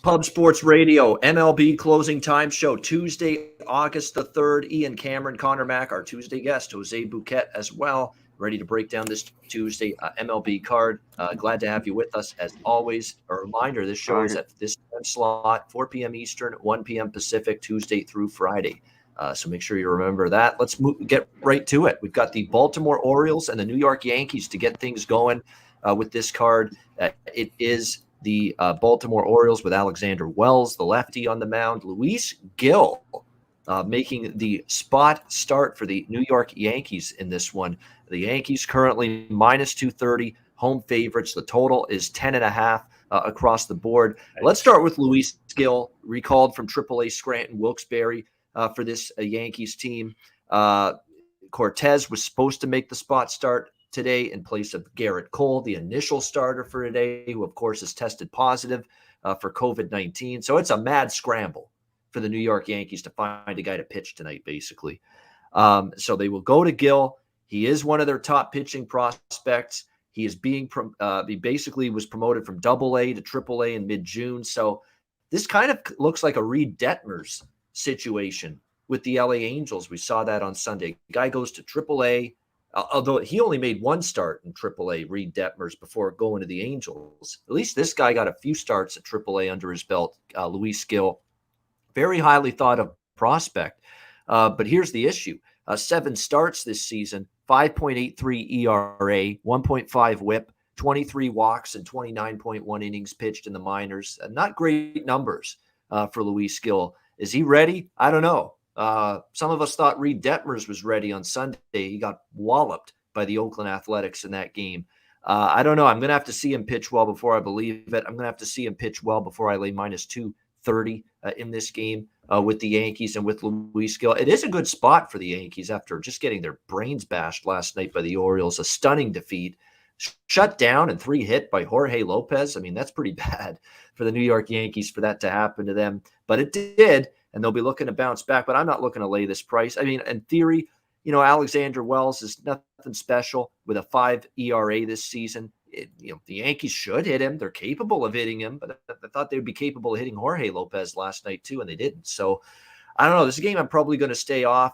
Pub Sports Radio, MLB Closing Time Show, Tuesday, August the 3rd. Ian Cameron, Conor Mac, our Tuesday guest, Jose Bouquett as well, ready to break down this Tuesday MLB card. Glad to have you with us as always. A reminder, this show is at this time slot, 4 p.m. Eastern, 1 p.m. Pacific, Tuesday through Friday. So make sure you remember that. Let's get right to it. We've got the Baltimore Orioles and the New York Yankees to get things going with this card. It is the Baltimore Orioles with Alexander Wells, the lefty, on the mound. Luis Gil making the spot start for the New York Yankees in this one. The Yankees currently minus 230, home favorites. The total is 10.5 across the board. Let's start with Luis Gil, recalled from AAA Scranton Wilkes-Barre for this Yankees team. Cortez was supposed to make the spot start today in place of Garrett Cole, the initial starter for today, who of course has tested positive for COVID-19. So it's a mad scramble for the New York Yankees to find a guy to pitch tonight, basically. So they will go to Gil. He is one of their top pitching prospects. He is he basically was promoted from AA to AAA in mid-June. So this kind of looks like a Reed Detmers situation with the LA Angels. We saw that on Sunday. Guy goes to AAA. Although he only made one start in AAA, Reed Detmers, before going to the Angels. At least this guy got a few starts at AAA under his belt, Luis Gil. Very highly thought of prospect. But here's the issue. 7 starts this season, 5.83 ERA, 1.5 whip, 23 walks, and 29.1 innings pitched in the minors. Not great numbers for Luis Gil. Is he ready? I don't know. Some of us thought Reed Detmers was ready on Sunday. He got walloped by the Oakland Athletics in that game. I don't know. I'm going to have to see him pitch well before I believe it. I'm going to have to see him pitch well before I lay minus 230 in this game with the Yankees and with Luis Gil. It is a good spot for the Yankees after just getting their brains bashed last night by the Orioles. A stunning defeat. Shut down and 3 hit by Jorge Lopez. I mean, that's pretty bad for the New York Yankees for that to happen to them. But it did. And they'll be looking to bounce back, but I'm not looking to lay this price. I mean, in theory, Alexander Wells is nothing special with a 5 ERA this season. The Yankees should hit him. They're capable of hitting him, but I thought they would be capable of hitting Jorge Lopez last night too, and they didn't. So I don't know. This is a game I'm probably going to stay off.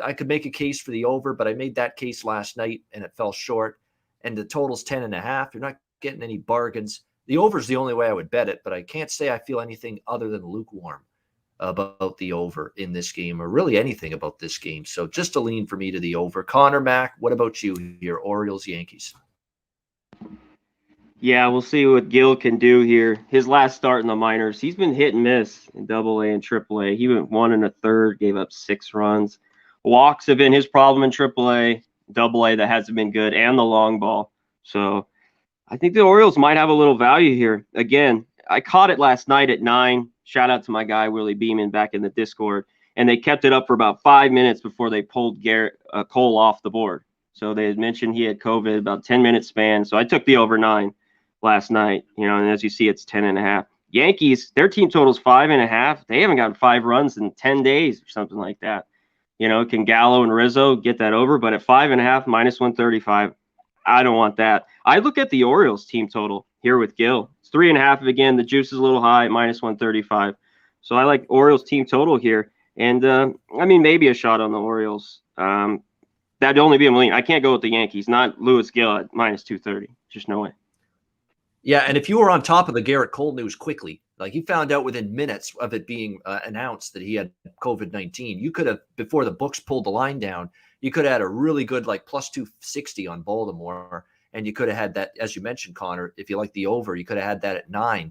I could make a case for the over, but I made that case last night and it fell short. And the total's 10.5. You're not getting any bargains. The over is the only way I would bet it, but I can't say I feel anything other than lukewarm about the over in this game, or really anything about this game. So just a lean for me to the over. Conor Mac, what about you here? Orioles, Yankees. Yeah, we'll see what Gil can do here. His last start in the minors, he's been hit and miss in AA and AAA. He went 1 1/3, gave up 6 runs. Walks have been his problem in AAA, AA that hasn't been good, and the long ball. So I think the Orioles might have a little value here. Again, I caught it last night at 9. Shout out to my guy, Willie Beeman, back in the Discord. And they kept it up for about 5 minutes before they pulled Cole off the board. So they had mentioned he had COVID, about 10-minute span. So I took the over 9 last night, and as you see, it's 10.5. Yankees, their team total's 5.5. They haven't gotten 5 runs in 10 days or something like that. Can Gallo and Rizzo get that over? But at 5.5, minus 135, I don't want that. I look at the Orioles team total here with Gil. It's 3.5 again. The juice is a little high, minus 135. So I like Orioles team total here. And maybe a shot on the Orioles. That'd only be a million. I can't go with the Yankees, not Luis Gil at minus 230. Just no way. Yeah, and if you were on top of the Garrett Cole news quickly, like you found out within minutes of it being announced that he had COVID-19, you could have, before the books pulled the line down, you could have had a really good plus 260 on Baltimore. And you could have had that, as you mentioned, Connor, if you like the over, you could have had that at 9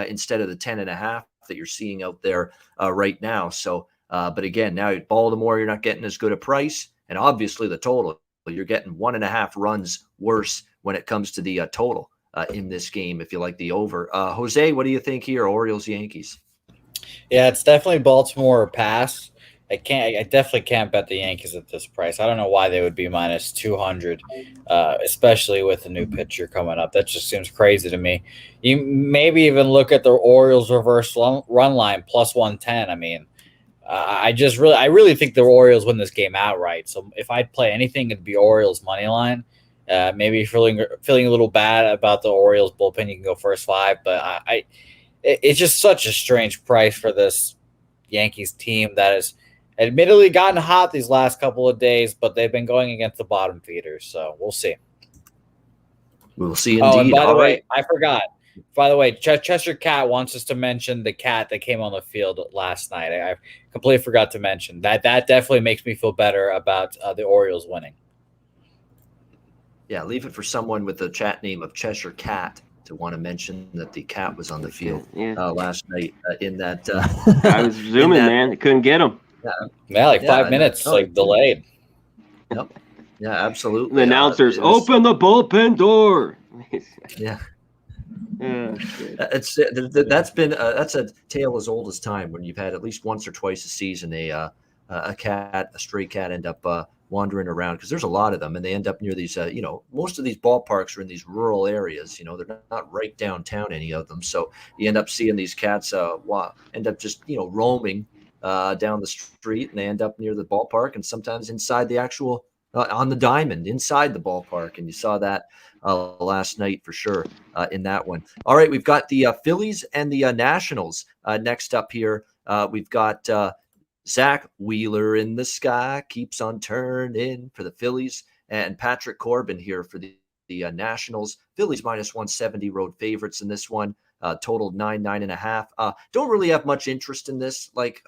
instead of the 10.5 that you're seeing out there right now. So, but again, now at Baltimore, you're not getting as good a price. And obviously the total, you're getting 1.5 runs worse when it comes to the total in this game, if you like the over. Jose, what do you think here? Orioles, Yankees. Yeah, it's definitely Baltimore or pass. I definitely can't bet the Yankees at this price. I don't know why they would be minus 200, especially with a new pitcher coming up. That just seems crazy to me. You maybe even look at the Orioles reverse run line plus 110. I mean, I really think the Orioles win this game outright. So if I'd play anything, it'd be Orioles money line. Maybe feeling a little bad about the Orioles bullpen, you can go first 5, but it's just such a strange price for this Yankees team that has admittedly gotten hot these last couple of days, but they've been going against the bottom feeders. So we'll see. We'll see. Oh, and Indeed. by the All way, right. I forgot. By the way, Chester Cat wants us to mention the cat that came on the field last night. I completely forgot to mention that. That definitely makes me feel better about the Orioles winning. Yeah, leave it for someone with the chat name of Cheshire Cat to want to mention that the cat was on the field last night in that. I was zooming, man. I couldn't get him. Yeah, like 5 minutes, delayed. Yep. Yeah, absolutely. The announcers, open the bullpen door. Yeah. That's a tale as old as time when you've had at least once or twice a season a stray cat end up wandering around, because there's a lot of them, and they end up near these most of these ballparks are in these rural areas. They're not right downtown, any of them, so you end up seeing these cats end up just roaming down the street, and they end up near the ballpark, and sometimes inside the actual on the diamond inside the ballpark, and you saw that last night for sure in that one. All right, we've got the Phillies and the Nationals next up here. We've got Zach Wheeler in the sky keeps on turning for the Phillies, and Patrick Corbin here for the Nationals. Phillies -170 road favorites in this one. Totaled 9.5. Don't really have much interest in this. Like,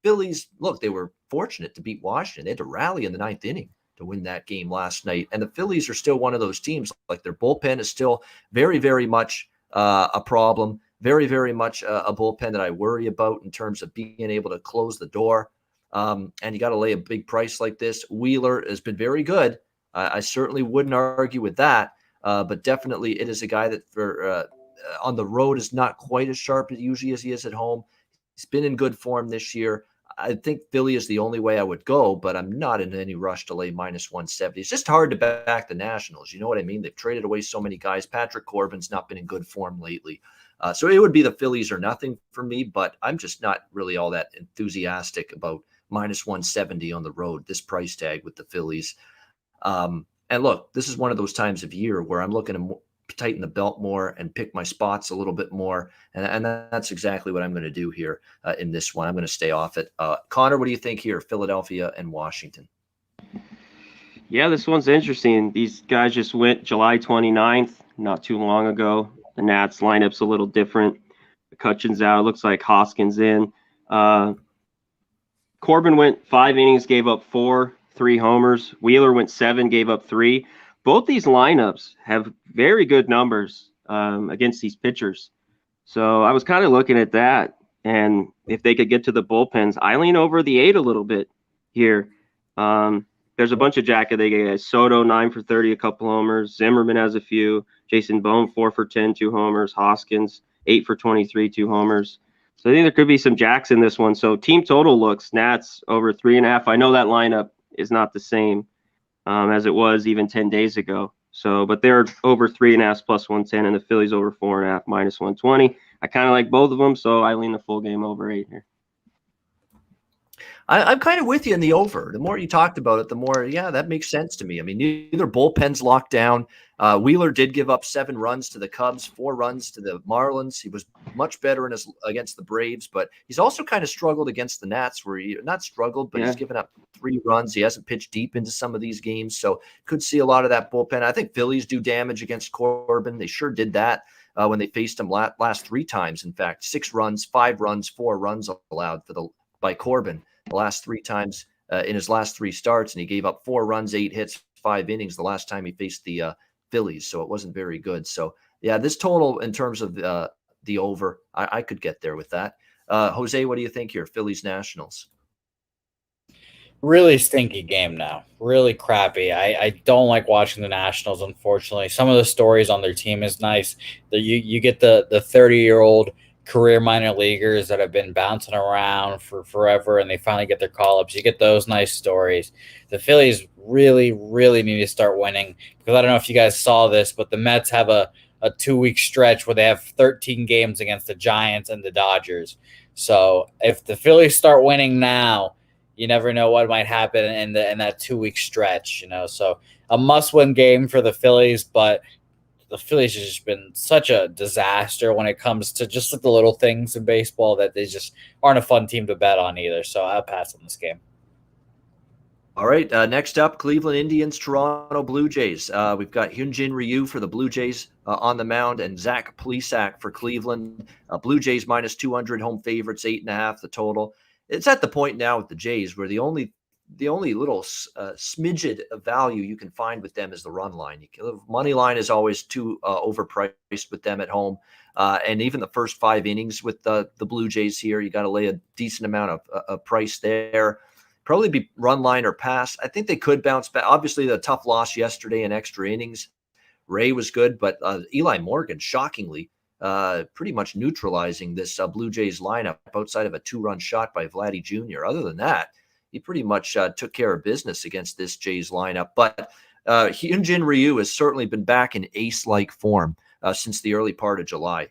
Phillies, look, they were fortunate to beat Washington. They had to rally in the ninth inning to win that game last night. And the Phillies are still one of those teams, like their bullpen is still very, very much a problem. Very, very much a bullpen that I worry about in terms of being able to close the door. And you got to lay a big price like this. Wheeler has been very good. I certainly wouldn't argue with that. But definitely it is a guy that for on the road is not quite as sharp usually as he is at home. He's been in good form this year. I think Philly is the only way I would go, but I'm not in any rush to lay -170. It's just hard to back the Nationals. You know what I mean? They've traded away so many guys. Patrick Corbin's not been in good form lately. So it would be the Phillies or nothing for me, but I'm just not really all that enthusiastic about -170 on the road, this price tag with the Phillies. And look, this is one of those times of year where I'm looking to tighten the belt more and pick my spots a little bit more. And that's exactly what I'm going to do here in this one. I'm going to stay off it. Connor, what do you think here? Philadelphia and Washington. Yeah, this one's interesting. These guys just went July 29th, not too long ago. The Nats lineup's a little different. McCutchen's out. It looks like Hoskins in. Corbin went 5 innings, gave up 4, 3 homers. Wheeler went 7, gave up 3. Both these lineups have very good numbers against these pitchers. So I was kind of looking at that, and if they could get to the bullpens, I lean over the 8 a little bit here. There's a bunch of jacket they guys. Soto 9 for 30, a couple homers. Zimmerman has a few. Jason Bohm 4 for 10, 2 homers. Hoskins 8 for 23, 2 homers. So I think there could be some jacks in this one. So team total looks Nats over 3.5. I know that lineup is not the same as it was even 10 days ago. So, but they're over 3.5 plus 110, and the Phillies over 4.5 -120. I kind of like both of them, so I lean the full game over 8 here. I'm kind of with you in the over. The more you talked about it, the more, that makes sense to me. I mean, neither bullpen's locked down. Wheeler did give up 7 runs to the Cubs, 4 runs to the Marlins. He was much better against the Braves, but he's also kind of struggled against the Nats, where he not struggled, but he's given up 3 runs. He hasn't pitched deep into some of these games, so could see a lot of that bullpen. I think Phillies do damage against Corbin. They sure did that when they faced him last 3 times. In fact, 6 runs, 5 runs, 4 runs allowed by Corbin the last 3 times in his last 3 starts, and he gave up 4 runs, 8 hits, 5 innings the last time he faced the Phillies, so it wasn't very good. So this total in terms of the over, I could get there with that. Jose, what do you think here? Phillies Nationals. Really stinky game now. Really crappy. I don't like watching the Nationals, unfortunately. Some of the stories on their team is nice. You get the 30-year-old career minor leaguers that have been bouncing around for forever, and they finally get their call-ups. You get those nice stories. The Phillies really, really need to start winning, because I don't know if you guys saw this, but the Mets have a 2-week stretch where they have 13 games against the Giants and the Dodgers. So if the Phillies start winning now, you never know what might happen in that 2-week stretch. So a must-win game for the Phillies, but the Phillies have just been such a disaster when it comes to just like the little things in baseball that they just aren't a fun team to bet on either. So I'll pass on this game. All right, next up, Cleveland Indians, Toronto Blue Jays. We've got Hyunjin Ryu for the Blue Jays on the mound, and Zach Plesac for Cleveland. Blue Jays minus 200, home favorites, 8.5 the total. It's at the point now with the Jays where the only little smidget of value you can find with them is the run line. Money line is always too overpriced with them at home. And even the first 5 innings with the Blue Jays here, you got to lay a decent amount of price there. Probably be run line or pass. I think they could bounce back. Obviously, the tough loss yesterday in extra innings. Ray was good, but Eli Morgan, shockingly, pretty much neutralizing this Blue Jays lineup outside of a 2-run shot by Vladdy Jr. Other than that, he pretty much took care of business against this Jays lineup. But Hyunjin Ryu has certainly been back in ace-like form since the early part of July.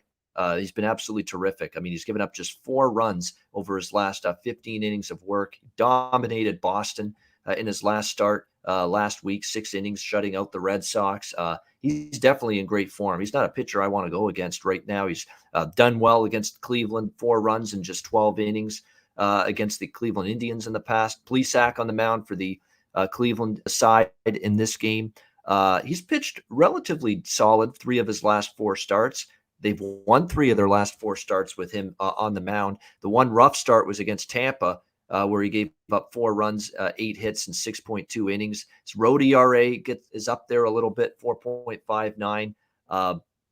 He's been absolutely terrific. I mean, he's given up just 4 runs over his last 15 innings of work. He dominated Boston in his last start last week, 6 innings, shutting out the Red Sox. He's definitely in great form. He's not a pitcher I want to go against right now. He's done well against Cleveland, 4 runs in just 12 innings against the Cleveland Indians in the past. Plesac on the mound for the Cleveland side in this game. He's pitched relatively solid 3 of his last 4 starts. They've won 3 of their last 4 starts with him on the mound. The one rough start was against Tampa, where he gave up 4 runs, 8 hits, and 6.2 innings. His road ERA is up there a little bit, 4.59.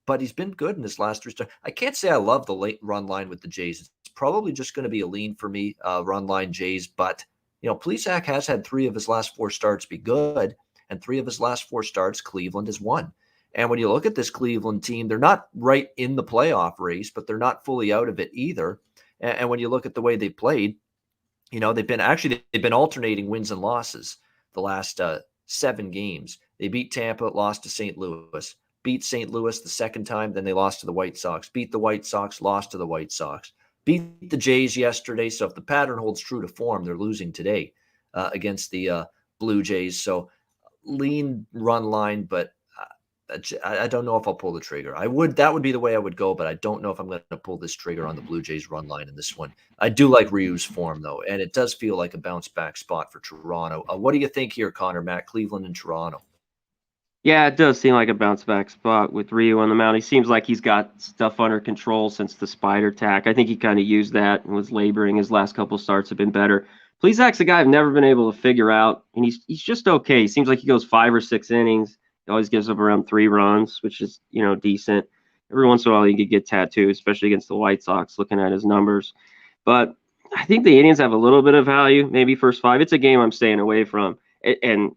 But he's been good in his last 3 starts. I can't say I love the late run line with the Jays. It's probably just going to be a lean for me, run line Jays. But, Plesac has had 3 of his last 4 starts be good, and 3 of his last 4 starts Cleveland has won. And when you look at this Cleveland team, they're not right in the playoff race, but they're not fully out of it either. And when you look at the way they played, they've been alternating wins and losses the last 7 games. They beat Tampa, lost to St. Louis, beat St. Louis the second time, then they lost to the White Sox, beat the White Sox, lost to the White Sox, beat the Jays yesterday. So if the pattern holds true to form, they're losing today against the Blue Jays. So lean run line, but I don't know if I'll pull the trigger. That would be the way I would go, but I don't know if I'm going to pull this trigger on the Blue Jays run line in this one. I do like Ryu's form though, and it does feel like a bounce back spot for Toronto. What do you think here, Conor Mac, Cleveland and Toronto? Yeah, it does seem like a bounce back spot with Ryu on the mound. He seems like he's got stuff under control since the spider tack. I think he kind of used that and was laboring. His last couple starts have been better. Plesac's a guy I've never been able to figure out, and he's just okay. He seems like he goes 5 or 6 innings. He always gives up around 3 runs, which is, decent. Every once in a while, he could get tattooed, especially against the White Sox, looking at his numbers. But I think the Indians have a little bit of value, maybe first 5. It's a game I'm staying away from. And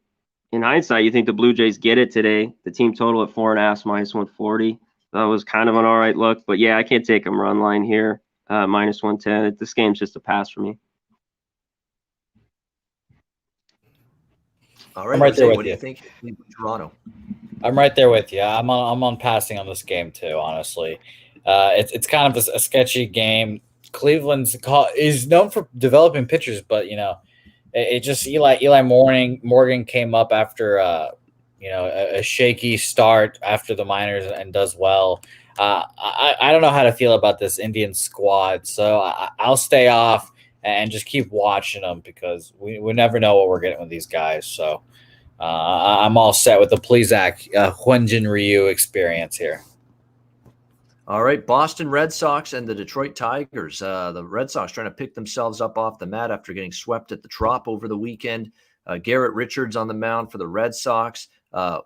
in hindsight, you think the Blue Jays get it today. The team total at 4.5 minus 140. That was kind of an all right look. But, yeah, I can't take them run line here, minus 110. This game's just a pass for me. All right, Jose, what do you think? Toronto. I'm right there with you. I'm on passing on this game too. Honestly, it's kind of a sketchy game. Cleveland's is known for developing pitchers, but it just Eli Morgan came up after a shaky start after the minors and does well. I don't know how to feel about this Indian squad, so I'll stay off and just keep watching them because we never know what we're getting with these guys. So I'm all set with the Plesac Hyunjin Ryu experience here. All right, Boston Red Sox and the Detroit Tigers. The Red Sox trying to pick themselves up off the mat after getting swept at the Trop over the weekend. Garrett Richards on the mound for the Red Sox.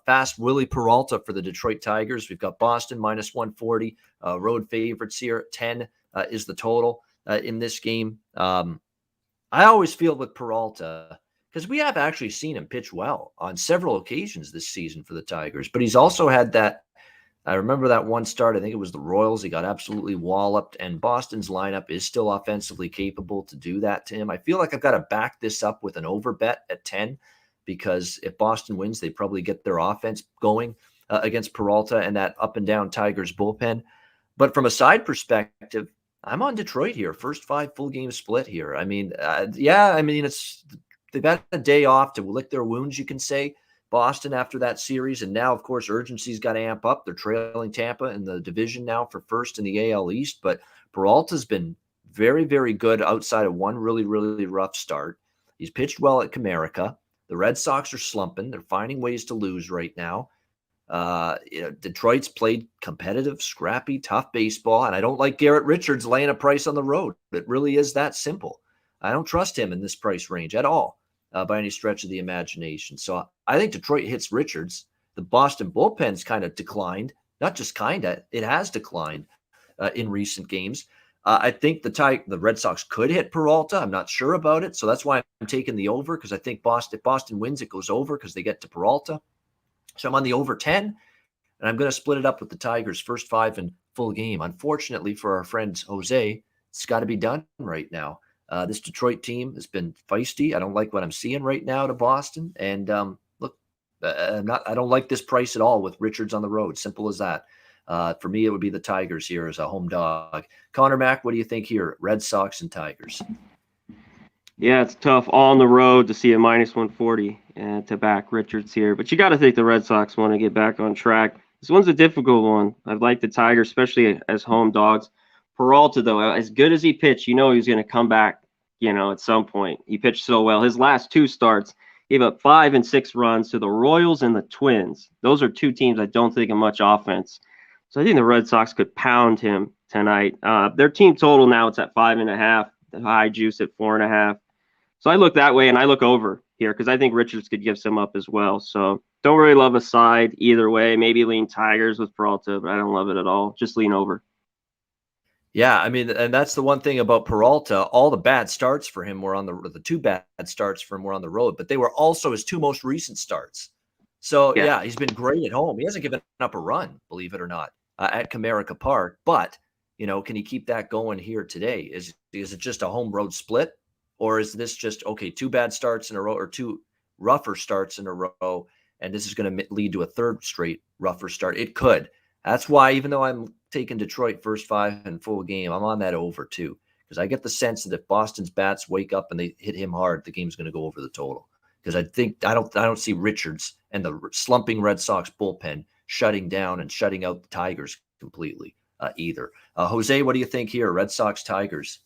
Fast Willie Peralta for the Detroit Tigers. We've got Boston minus 140. Road favorites here. 10 is the total in this game. I always feel with Peralta, because we have actually seen him pitch well on several occasions this season for the Tigers, but he's also had that. I remember that one start, I think it was the Royals. He got absolutely walloped, and Boston's lineup is still offensively capable to do that to him. I feel like I've got to back this up with an over bet at 10, because if Boston wins, they probably get their offense going against Peralta and that up and down Tigers bullpen. But from a side perspective, I'm on Detroit here. First 5 full game split here. They've had a day off to lick their wounds, you can say. Boston after that series. And now, of course, urgency's got to amp up. They're trailing Tampa in the division now for first in the AL East. But Peralta's been very, very good outside of one really, really rough start. He's pitched well at Comerica. The Red Sox are slumping. They're finding ways to lose right now. Detroit's played competitive, scrappy, tough baseball. And I don't like Garrett Richards laying a price on the road. It really is that simple. I don't trust him in this price range at all. By any stretch of the imagination. So I think Detroit hits Richards. The Boston bullpen's kind of declined, not just kind of, it has declined in recent games. I think the Red Sox could hit Peralta. I'm not sure about it. So that's why I'm taking the over, because I think if Boston wins, it goes over because they get to Peralta. So I'm on the over 10, and I'm going to split it up with the Tigers first 5 in full game. Unfortunately for our friend Jose, it's got to be done right now. This Detroit team has been feisty. I don't like what I'm seeing right now to Boston. And look, I don't like this price at all with Richards on the road. Simple as that. For me, it would be the Tigers here as a home dog. Conor Mac, what do you think here? Red Sox and Tigers. Yeah, it's tough on the road to see a minus 140 and to back Richards here. But you got to think the Red Sox want to get back on track. This one's a difficult one. I like the Tigers, especially as home dogs. Peralta, though, as good as he pitched, he's going to come back, at some point. He pitched so well. His last 2 starts, gave up 5 and 6 runs to the Royals and the Twins. Those are 2 teams I don't think of much offense. So I think the Red Sox could pound him tonight. Their team total now, it's at 5.5. The high juice at 4.5. So I look that way, and I look over here because I think Richards could give some up as well. So don't really love a side either way. Maybe lean Tigers with Peralta, but I don't love it at all. Just lean over. Yeah, I mean, and that's the one thing about Peralta. All the bad starts for him were on the 2 bad starts for him were on the road, but they were also his 2 most recent starts. So yeah, he's been great at home. He hasn't given up a run, believe it or not, at Comerica Park. But can he keep that going here today? Is it just a home road split, or is this just 2 bad starts in a row or 2 rougher starts in a row, and this is going to lead to a 3rd straight rougher start? It could. That's why, even though I'm taking Detroit first 5 in full game, I'm on that over too, because I get the sense that if Boston's bats wake up and they hit him hard, the game's going to go over the total. Because I don't see Richards and the slumping Red Sox bullpen shutting down and shutting out the Tigers completely either. Jose, what do you think here? Red Sox, Tigers.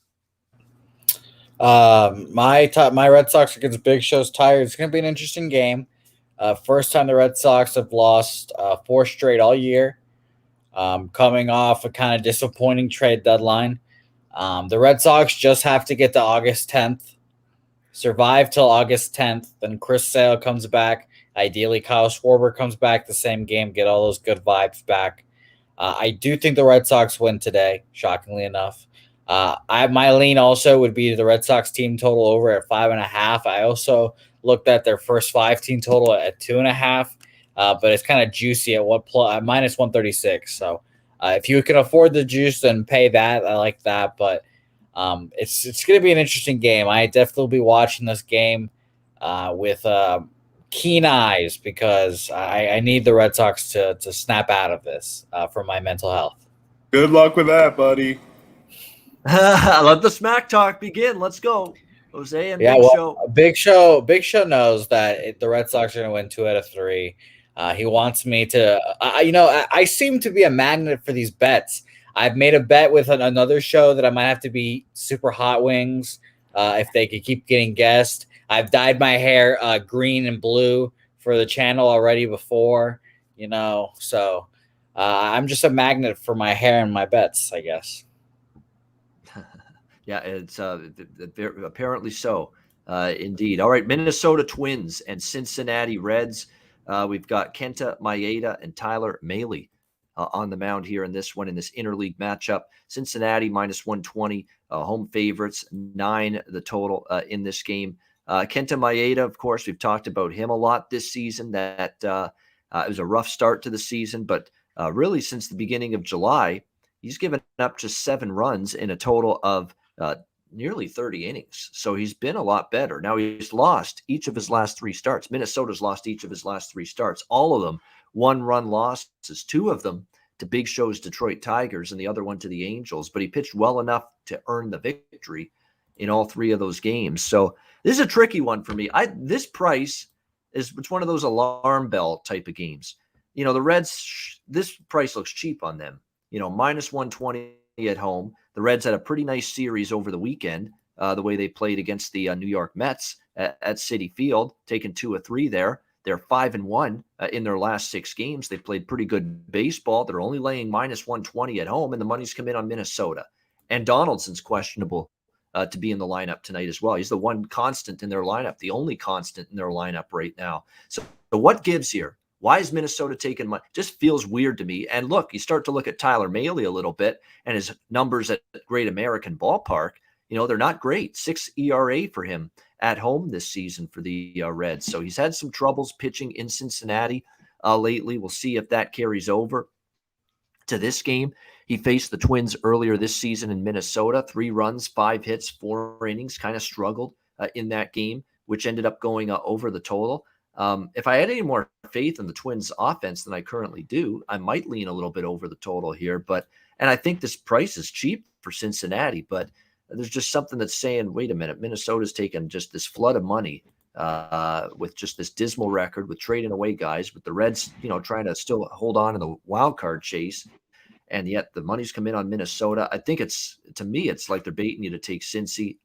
My Red Sox against Big Show's Tigers. It's going to be an interesting game. First time the Red Sox have lost 4 straight all year. Coming off a kind of disappointing trade deadline. The Red Sox just have to get to August 10th, survive till August 10th. Then Chris Sale comes back. Ideally, Kyle Schwarber comes back the same game, get all those good vibes back. I do think the Red Sox win today, shockingly enough. My lean also would be the Red Sox team total over at 5.5. I also looked at their first 5 team total at 2.5. But it's kind of juicy at minus 136. So if you can afford the juice, then pay that. I like that. But it's going to be an interesting game. I definitely will be watching this game with keen eyes because I need the Red Sox to snap out of this for my mental health. Good luck with that, buddy. Let the smack talk begin. Let's go. Jose and Big Show. Big Show knows that the Red Sox are going to win 2 out of 3. He wants me to, I seem to be a magnet for these bets. I've made a bet with another show that I might have to be Super Hot Wings if they could keep getting guests. I've dyed my hair green and blue for the channel already before, so I'm just a magnet for my hair and my bets, I guess. Yeah, it's apparently so, indeed. All right, Minnesota Twins and Cincinnati Reds. We've got Kenta Maeda and Tyler Mahle on the mound here in this one, in this interleague matchup. Cincinnati minus 120, home favorites, 9 the total in this game. Kenta Maeda, of course, we've talked about him a lot this season. That it was a rough start to the season, but really since the beginning of July, he's given up just 7 runs in a total of nearly 30 innings. So he's been a lot better. Now he's lost each of his last 3 starts. Minnesota's lost each of his last 3 starts. All of them 1-run losses, 2 of them to Big Show's Detroit Tigers and the other one to the Angels. But he pitched well enough to earn the victory in all 3 of those games. So this is a tricky one for me. This price, it's one of those alarm bell type of games. The Reds, this price looks cheap on them. Minus 120 at home. The Reds had a pretty nice series over the weekend, the way they played against the New York Mets at Citi Field, taking 2 of 3 there. They're 5-1 in their last 6 games. They played pretty good baseball. They're only laying minus 120 at home, and the money's come in on Minnesota. And Donaldson's questionable to be in the lineup tonight as well. He's the one constant in their lineup, the only constant in their lineup right now. So what gives here? Why is Minnesota taking money? Just feels weird to me. And look, you start to look at Tyler Mahle a little bit and his numbers at Great American Ballpark. They're not great. 6 ERA for him at home this season for the Reds. So he's had some troubles pitching in Cincinnati lately. We'll see if that carries over to this game. He faced the Twins earlier this season in Minnesota. 3 runs, 5 hits, 4 innings, kind of struggled in that game, which ended up going over the total. If I had any more faith in the Twins offense than I currently do, I might lean a little bit over the total here. And I think this price is cheap for Cincinnati, but there's just something that's saying, wait a minute, Minnesota's taken just this flood of money with just this dismal record with trading away guys, with the Reds, trying to still hold on in the wild card chase. And yet the money's come in on Minnesota. I think to me, it's like they're baiting you to take Cincy.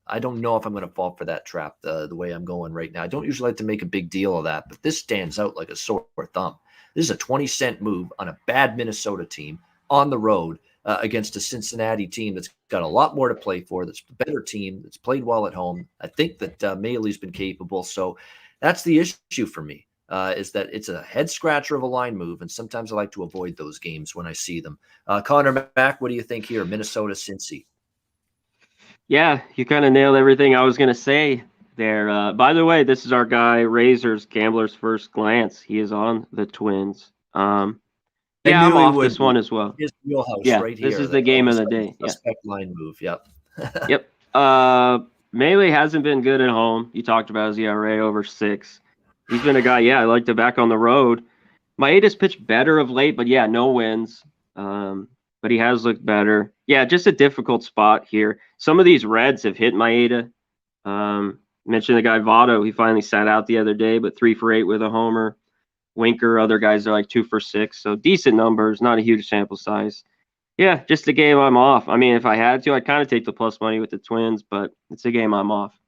I don't know if I'm going to fall for that trap the way I'm going right now. I don't usually like to make a big deal of that, but this stands out like a sore thumb. This is a 20-cent move on a bad Minnesota team on the road against a Cincinnati team that's got a lot more to play for, that's a better team, that's played well at home. I think that Mahle's been capable. So that's the issue for me, is that it's a head-scratcher of a line move, and sometimes I like to avoid those games when I see them. Conor Mac, what do you think here? Minnesota, Cincy. Yeah, you kind of nailed everything I was going to say there. By the way, this is our guy, Razor's Gambler's First Glance. He is on the Twins. Yeah, I'm off this one as well. His wheelhouse right here. This is the game of the day. Suspect line move, yep. Yep. Mahle hasn't been good at home. You talked about his ERA over 6. He's been a guy, I like to back on the road. Maeda's pitched better of late, but no wins. But he has looked better. Yeah, just a difficult spot here. Some of these Reds have hit Maeda. Mentioned the guy Votto. He finally sat out the other day, but 3 for 8 with a homer. Winker, other guys are like 2 for 6. So decent numbers, not a huge sample size. Yeah, just a game I'm off. I mean, if I had to, I'd kind of take the plus money with the Twins, but it's a game I'm off.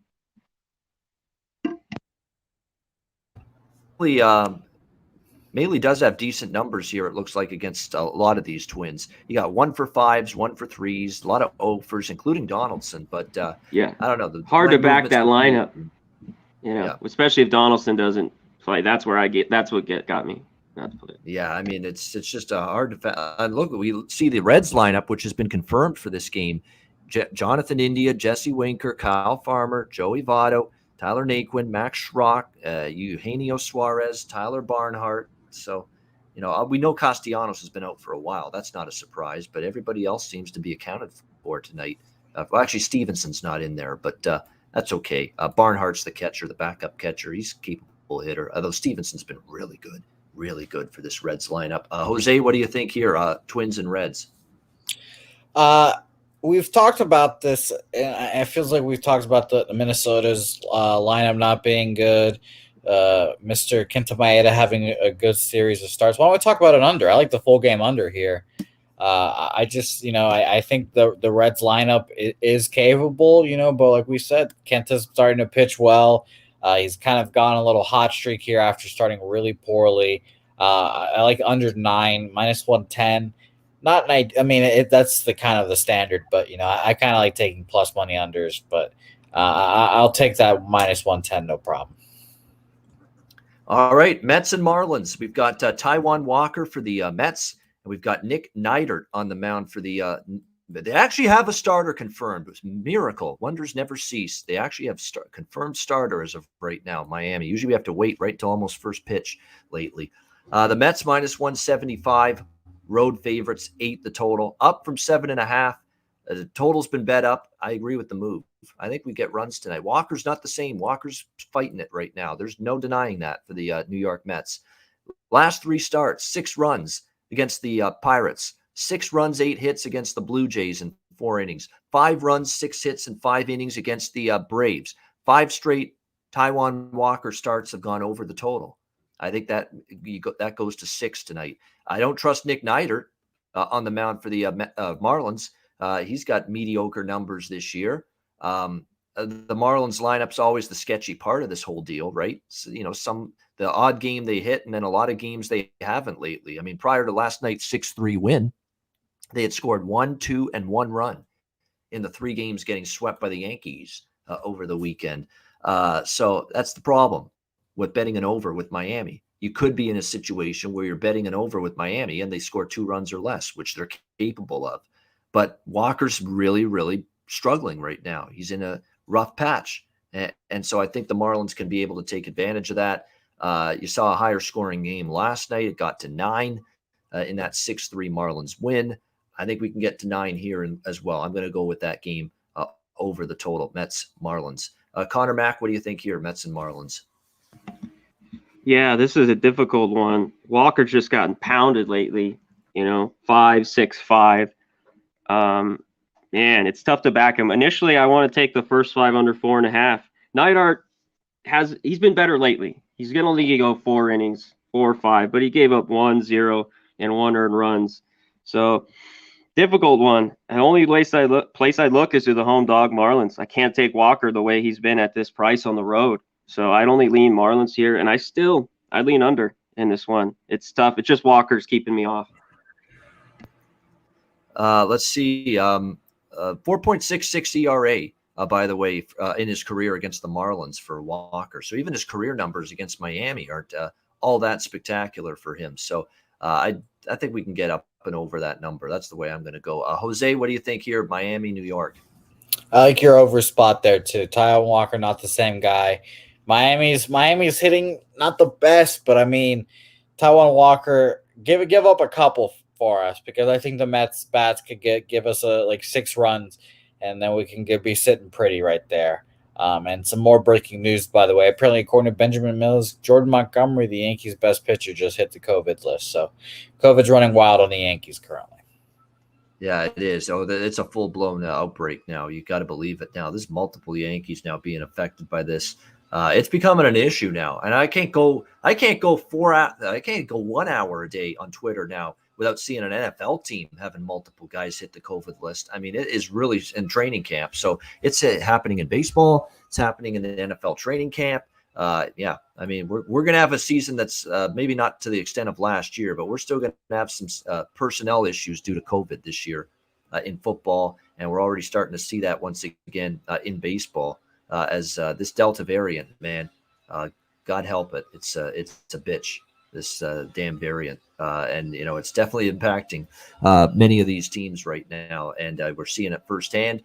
Mahle does have decent numbers here, it looks like, against a lot of these Twins. You got 1 for 5s, 1 for 3s, a lot of 0 fors, including Donaldson. But I don't know. Hard to back that lineup, especially if Donaldson doesn't play. That's what got me not to play. Yeah, I mean, it's just a hard to look. We see the Reds lineup, which has been confirmed for this game. Jonathan India, Jesse Winker, Kyle Farmer, Joey Votto, Tyler Naquin, Max Schrock, Eugenio Suarez, Tyler Barnhart. So, we know Castellanos has been out for a while. That's not a surprise, but everybody else seems to be accounted for tonight. Well, actually, Stevenson's not in there, but that's okay. Barnhart's the catcher, the backup catcher. He's a capable hitter, although Stevenson's been really good for this Reds lineup. Jose, what do you think here? Twins and Reds. We've talked about this, and it feels like we've talked about the Minnesota's lineup not being good. Mr. Kenta Maeda having a good series of starts. Why don't we talk about an under? I like the full game under here. I think the Reds lineup is capable, but like we said, Kenta's starting to pitch well. He's kind of gone a little hot streak here after starting really poorly. I like under 9, minus 110. That's the kind of the standard, but I kind of like taking plus money unders, but I'll take that minus 110, no problem. All right, Mets and Marlins. We've got Taijuan Walker for the Mets, and we've got Nick Neidert on the mound for the. They actually have a starter confirmed. It's a miracle. Wonders never cease. They actually have confirmed starter as of right now. Miami. Usually we have to wait right till almost first pitch lately. The Mets minus 175. Road favorites, 8 the total, up from 7.5. The total's been bet up. I agree with the move. I think we get runs tonight. Walker's not the same. Walker's fighting it right now. There's no denying that for the New York Mets. Last 3 starts, 6 runs against the Pirates, 6 runs, 8 hits against the Blue Jays in 4 innings, 5 runs, 6 hits, and 5 innings against the Braves. 5 straight Taijuan Walker starts have gone over the total. I think that that goes to 6 tonight. I don't trust Nick Neidert on the mound for the Marlins. He's got mediocre numbers this year. The Marlins lineup's always the sketchy part of this whole deal, right? So, the odd game they hit, and then a lot of games they haven't lately. I mean, prior to last night's 6-3 win, they had scored 1, 2, and 1 run in the 3 games getting swept by the Yankees over the weekend. So that's the problem with betting an over with Miami. You could be in a situation where you're betting an over with Miami and they score 2 runs or less, which they're capable of. But Walker's really, really struggling right now. He's in a rough patch. And so I think the Marlins can be able to take advantage of that. You saw a higher scoring game last night. It got to 9 in that 6-3 Marlins win. I think we can get to 9 here as well. I'm going to go with that game over the total, Mets, Marlins. Conor Mac, what do you think here, Mets and Marlins? Yeah, this is a difficult one. Walker's just gotten pounded lately, 5-6-5. Man, it's tough to back him. Initially, I want to take the first 5 under 4.5. Neidert he's been better lately. He's going to only go 4 innings, 4 or 5, but he gave up 1, 0, and 1 earned runs. So difficult one. The only place I look is to the home dog Marlins. I can't take Walker the way he's been at this price on the road. So I'd only lean Marlins here, and I'd lean under in this one. It's tough. It's just Walker's keeping me off. Let's see. 4.66 ERA, by the way, in his career against the Marlins for Walker. So even his career numbers against Miami aren't all that spectacular for him. So I think we can get up and over that number. That's the way I'm going to go. Jose, what do you think here? Miami, New York. I like your over spot there too. Taijuan Walker, not the same guy. Miami's hitting not the best, but I mean, Taijuan Walker give up a couple for us because I think the Mets bats could give us like 6 runs, and then we can be sitting pretty right there. And some more breaking news, by the way. Apparently, according to Benjamin Mills, Jordan Montgomery, the Yankees' best pitcher, just hit the COVID list. So COVID's running wild on the Yankees currently. Yeah, it is. Oh, it's a full-blown outbreak now. You got to believe it now. There's multiple Yankees now being affected by this. It's becoming an issue now, and I can't go 1 hour a day on Twitter now without seeing an NFL team having multiple guys hit the COVID list. I mean, it is really in training camp. So it's happening in baseball. It's happening in the NFL training camp. Yeah, I mean, we're going to have a season that's maybe not to the extent of last year, but we're still going to have some personnel issues due to COVID this year in football. And we're already starting to see that once again in baseball as this Delta variant, man, God help it. It's a bitch, this damn variant. And, it's definitely impacting many of these teams right now. And we're seeing it firsthand.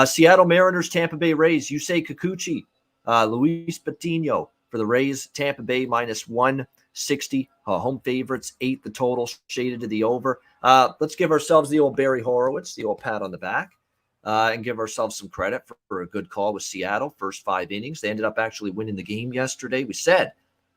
Seattle Mariners, Tampa Bay Rays, Yusei Kikuchi, Luis Patino for the Rays, Tampa Bay minus 160. Home favorites, 8 the total, shaded to the over. Let's give ourselves the old Barry Horowitz, the old pat on the back, and give ourselves some credit for a good call with Seattle. First 5 innings. They ended up actually winning the game yesterday. We said,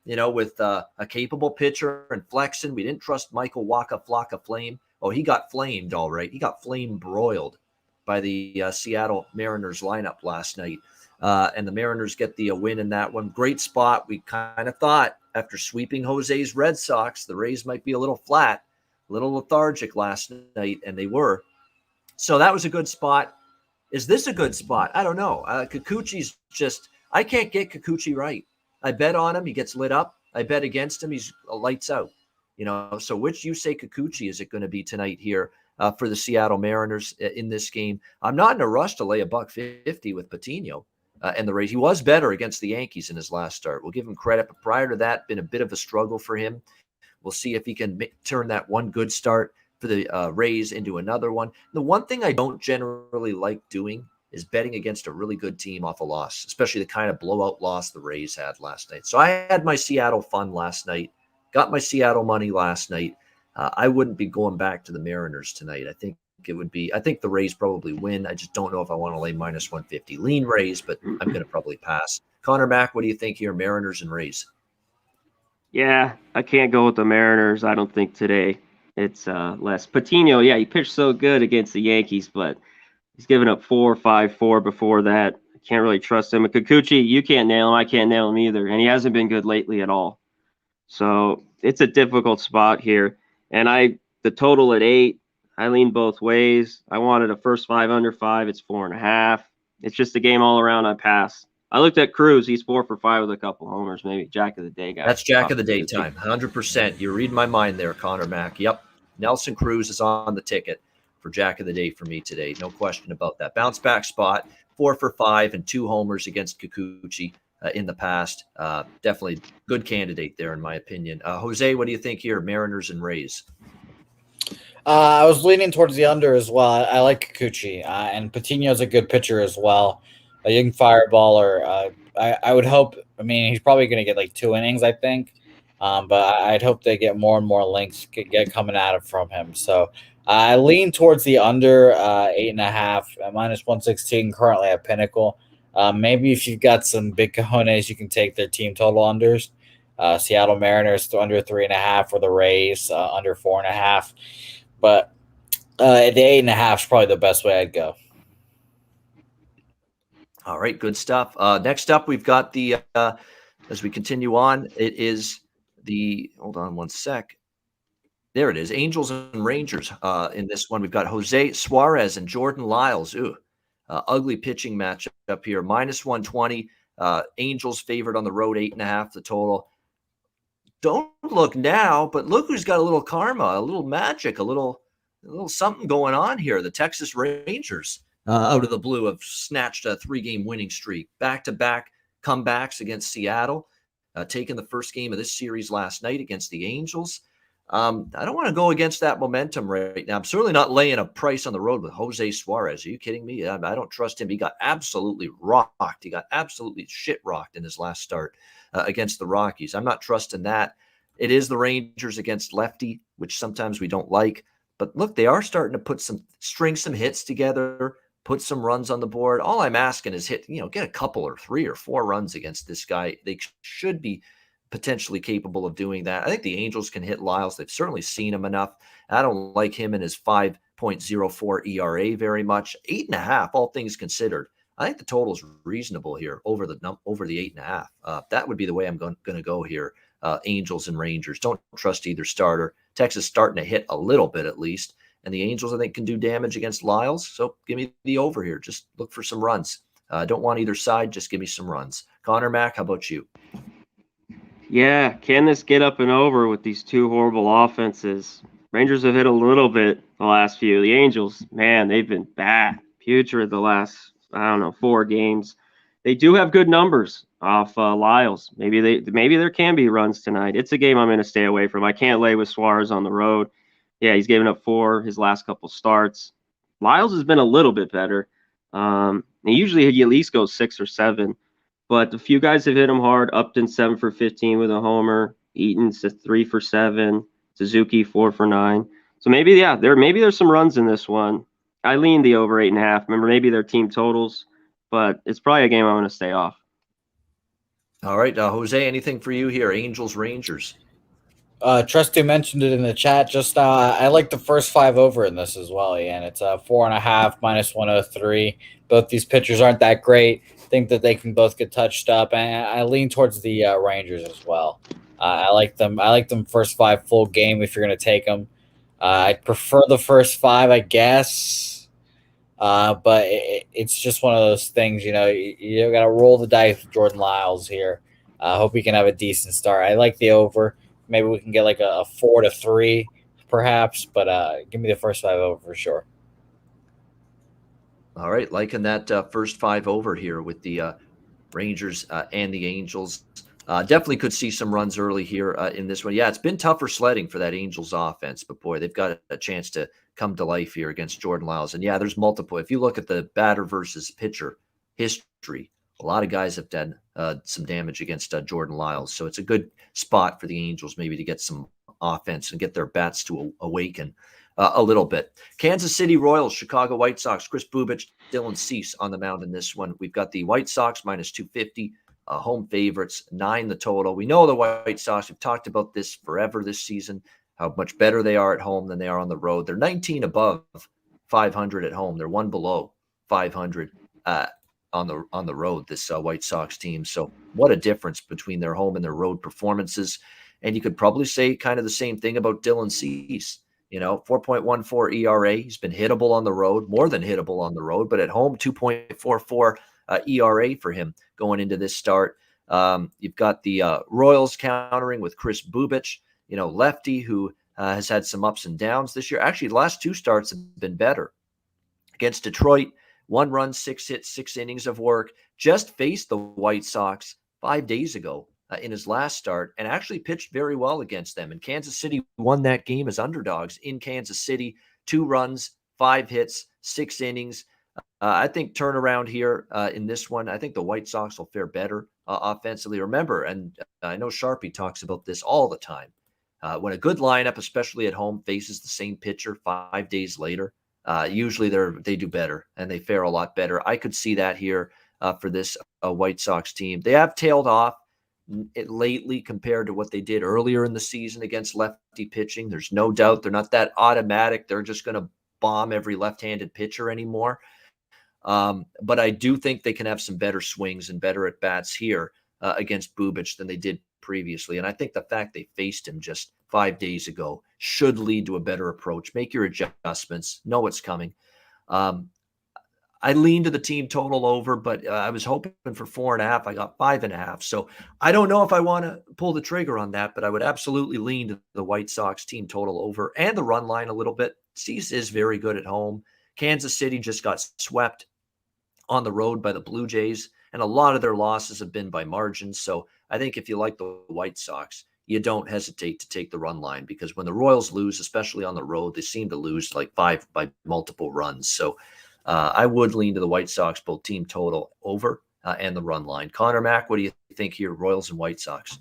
with a capable pitcher and Flexen, we didn't trust Michael Waka Flocka Flame. Oh, he got flamed all right. He got flame broiled by the Seattle Mariners lineup last night. And the Mariners get the win in that one. Great spot. We kind of thought after sweeping Jose's Red Sox, the Rays might be a little flat, a little lethargic last night, and they were. So that was a good spot. Is this a good spot? I don't know. Kikuchi's I can't get Kikuchi right. I bet on him. He gets lit up. I bet against him. He's lights out. So which Yusei Kikuchi is it going to be tonight here for the Seattle Mariners in this game? I'm not in a rush to lay $1.50 with Patino and the Rays. He was better against the Yankees in his last start. We'll give him credit, but prior to that, been a bit of a struggle for him. We'll see if he can turn that one good start for the Rays into another one. The one thing I don't generally like doing is betting against a really good team off a loss, especially the kind of blowout loss the Rays had last night. So I had my Seattle fun last night, got my Seattle money last night. I wouldn't be going back to the Mariners tonight. I think the Rays probably win. I just don't know if I want to lay minus 150 lean Rays, but I'm going to probably pass. Conor Mac, what do you think here, Mariners and Rays? Yeah, I can't go with the Mariners, I don't think, today. It's less. Patino, yeah, he pitched so good against the Yankees, but he's given up 4-5-4 before that. can't really trust him. And Kikuchi, you can't nail him. I can't nail him either. And he hasn't been good lately at all. So it's a difficult spot here. And the total at 8, I lean both ways. I wanted a first 5 under 5. It's 4.5. It's just a game all around. I passed. I looked at Cruz. He's 4 for 5 with a couple homers. Maybe Jack of the Day guy. That's Jack of the Day time. 100%. You're reading my mind there, Conor Mac. Yep. Nelson Cruz is on the ticket for Jack of the Day for me today. No question about that. Bounce back spot, 4 for 5 and 2 homers against Kikuchi in the past. Definitely good candidate there, in my opinion. Jose, what do you think here? Mariners and Rays. I was leaning towards the under as well. I like Kikuchi, and Patino's a good pitcher as well. A young fireballer. I would hope. I mean, he's probably going to get like 2 innings, I think. But I'd hope they get more and more links get coming out of from him. So I lean towards the under 8.5 minus 116 currently at Pinnacle. Maybe if you've got some big cojones, you can take their team total unders. Seattle Mariners under 3.5 or the Rays under 4.5. But the 8.5 is probably the best way I'd go. All right, good stuff. Next up, we've got the as we continue on, it is hold on one sec. There it is, Angels and Rangers. In this one, we've got Jose Suarez and Jordan Lyles. Ooh, ugly pitching matchup up here. Minus 120. Angels favored on the road, 8.5 the total. Don't look now, but look who's got a little karma, a little magic, a little something going on here. The Texas Rangers, out of the blue, have snatched a 3-game winning streak, back-to-back comebacks against Seattle, taking the first game of this series last night against the Angels. I don't want to go against that momentum right now. I'm certainly not laying a price on the road with Jose Suarez. Are you kidding me? I don't trust him. He got absolutely rocked. He got absolutely shit rocked in his last start against the Rockies. I'm not trusting that. It is the Rangers against lefty, which sometimes we don't like. But look, they are starting to string some hits together, put some runs on the board. All I'm asking is get a couple or 3 or 4 runs against this guy. They should be potentially capable of doing that. I think the Angels can hit Lyles. They've certainly seen him enough. I don't like him in his 5.04 ERA very much. 8.5, all things considered. I think the total is reasonable here over the 8.5. That would be the way I'm going to go here. Angels and Rangers. Don't trust either starter. Texas starting to hit a little bit at least. And the Angels, I think, can do damage against Lyles. So give me the over here. Just look for some runs. Don't want either side. Just give me some runs. Conor Mac, how about you? Yeah, can this get up and over with these 2 horrible offenses? Rangers have hit a little bit the last few. The Angels, man, they've been bad. Putrid the last, 4 games. They do have good numbers off Lyles. Maybe there can be runs tonight. It's a game I'm going to stay away from. I can't lay with Suarez on the road. Yeah, he's given up 4 his last couple starts. Lyles has been a little bit better. And usually he at least goes 6 or 7. But a few guys have hit him hard. Upton 7 for 15 with a homer. Eaton's 3 for 7. Suzuki 4 for 9. So maybe there's some runs in this one. I lean the over 8.5. Remember, maybe their team totals, but it's probably a game I'm going to stay off. All right, Jose, anything for you here? Angels, Rangers. Trusty mentioned it in the chat just now. I like the first 5 over in this as well, Ian. It's 4.5 minus 103. Both these pitchers aren't that great. Think that they can both get touched up, and I lean towards the Rangers as well. I like them. I like them first 5 full game if you're going to take them. I prefer the first 5, I guess. But it's just one of those things, you got to roll the dice with Jordan Lyles here. I hope he can have a decent start. I like the over. Maybe we can get like a 4-3 perhaps, but give me the first 5 over for sure. All right, liking that first 5 over here with the Rangers and the Angels. Definitely could see some runs early here in this one. Yeah, it's been tougher sledding for that Angels offense, but boy, they've got a chance to come to life here against Jordan Lyles. And yeah, there's multiple. If you look at the batter versus pitcher history, a lot of guys have done some damage against Jordan Lyles. So it's a good spot for the Angels maybe to get some offense and get their bats to awaken a little bit. Kansas City Royals, Chicago White Sox, Chris Bubich, Dylan Cease on the mound in this one. We've got the White Sox minus 250, home favorites, 9 the total. We know the White Sox, we've talked about this forever this season, how much better they are at home than they are on the road. They're 19 above 500 at home. They're 1 below 500 on the road, this White Sox team. So what a difference between their home and their road performances. And you could probably say kind of the same thing about Dylan Cease. 4.14 ERA. He's been hittable on the road, more than hittable on the road, but at home, 2.44 ERA for him going into this start. You've got the Royals countering with Chris Bubich, lefty who has had some ups and downs this year. Actually, the last two starts have been better. Against Detroit, 1 run, 6 hits, 6 innings of work. Just faced the White Sox 5 days ago in his last start and actually pitched very well against them. And Kansas City won that game as underdogs in Kansas City. 2 runs, 5 hits, 6 innings. I think turnaround here in this one. I think the White Sox will fare better offensively. Remember, and I know Sharpie talks about this all the time, when a good lineup, especially at home, faces the same pitcher 5 days later, usually they do better and they fare a lot better. I could see that here for this White Sox team. They have tailed off lately compared to what they did earlier in the season against lefty pitching. There's no doubt they're not that automatic. They're just going to bomb every left-handed pitcher anymore. But I do think they can have some better swings and better at-bats here against Bubich than they did previously. And I think the fact they faced him just 5 days ago should lead to a better approach. Make your adjustments. Know what's coming. I lean to the team total over, but I was hoping for 4.5. I got 5.5. So I don't know if I want to pull the trigger on that, but I would absolutely lean to the White Sox team total over and the run line a little bit. Cease is very good at home. Kansas City just got swept on the road by the Blue Jays, and a lot of their losses have been by margins. So I think if you like the White Sox, you don't hesitate to take the run line, because when the Royals lose, especially on the road, they seem to lose like 5 by multiple runs. So I would lean to the White Sox, both team total over and the run line. Conor Mac, what do you think here, Royals and White Sox?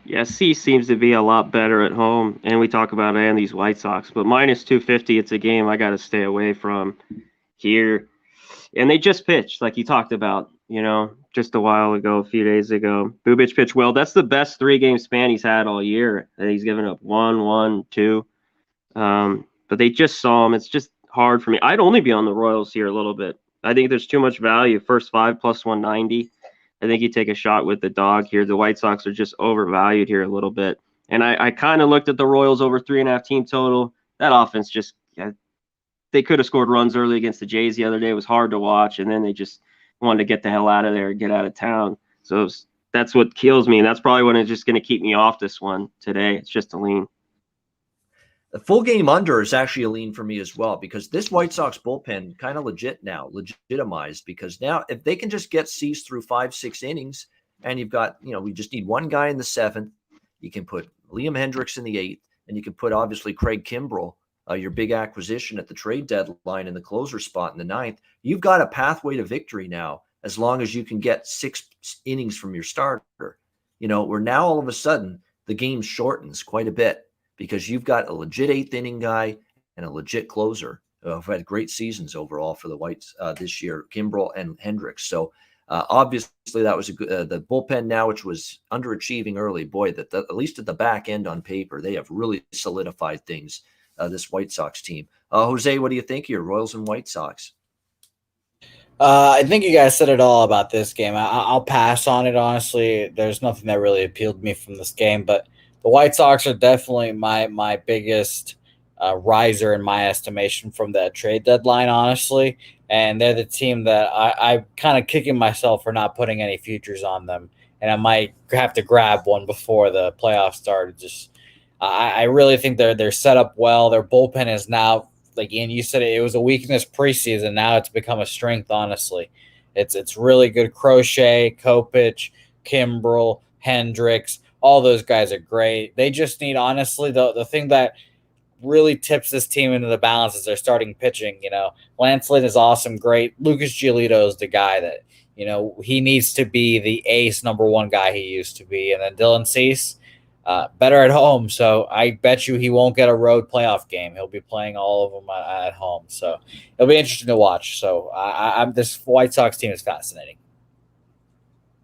Yeah, C seems to be a lot better at home, and we talk about it and these White Sox, but minus 250, it's a game I got to stay away from here. And they just pitched, like you talked about, just a while ago, a few days ago. Bubich pitched well. That's the best 3-game span he's had all year. And he's given up 1, 1, 2. But they just saw him. It's just hard for me. I'd only be on the Royals here a little bit. I think there's too much value. First 5 plus 190. I think you take a shot with the dog here. The White Sox are just overvalued here a little bit. And I kind of looked at the Royals over 3.5 team total. That offense just, they could have scored runs early against the Jays the other day. It was hard to watch. And then they just wanted to get the hell out of there and get out of town. So that's what kills me. And that's probably what is just going to keep me off this one today. It's just a lean. The full game under is actually a lean for me as well, because this White Sox bullpen kind of legitimized, because now if they can just get Cease through 5-6 innings, and you've got, we just need one guy in the 7th, you can put Liam Hendricks in the 8th, and you can put obviously Craig Kimbrell, your big acquisition at the trade deadline, in the closer spot in the 9th. You've got a pathway to victory now, as long as you can get 6 innings from your starter. Where now all of a sudden the game shortens quite a bit, because you've got a legit 8th inning guy and a legit closer who've had great seasons overall for the Whites this year, Kimbrell and Hendricks. So obviously that was a good, the bullpen now, which was underachieving early. Boy, at least at the back end on paper, they have really solidified things, this White Sox team. Jose, what do you think here, Royals and White Sox? I think you guys said it all about this game. I'll pass on it, honestly. There's nothing that really appealed to me from this game, but the White Sox are definitely my biggest riser in my estimation from that trade deadline, honestly. And they're the team that I'm kind of kicking myself for not putting any futures on them. And I might have to grab one before the playoffs start. I really think they're set up well. Their bullpen is now, like Ian, you said, it was a weakness preseason. Now it's become a strength, honestly. It's really good. Crochet, Kopech, Kimbrell, Hendricks. All those guys are great. They just need, honestly, the thing that really tips this team into the balance is their starting pitching. Lance Lynn is awesome, great. Lucas Giolito is the guy that, he needs to be the ace number 1 guy he used to be. And then Dylan Cease, better at home. So I bet you he won't get a road playoff game. He'll be playing all of them at home. So it'll be interesting to watch. So this White Sox team is fascinating.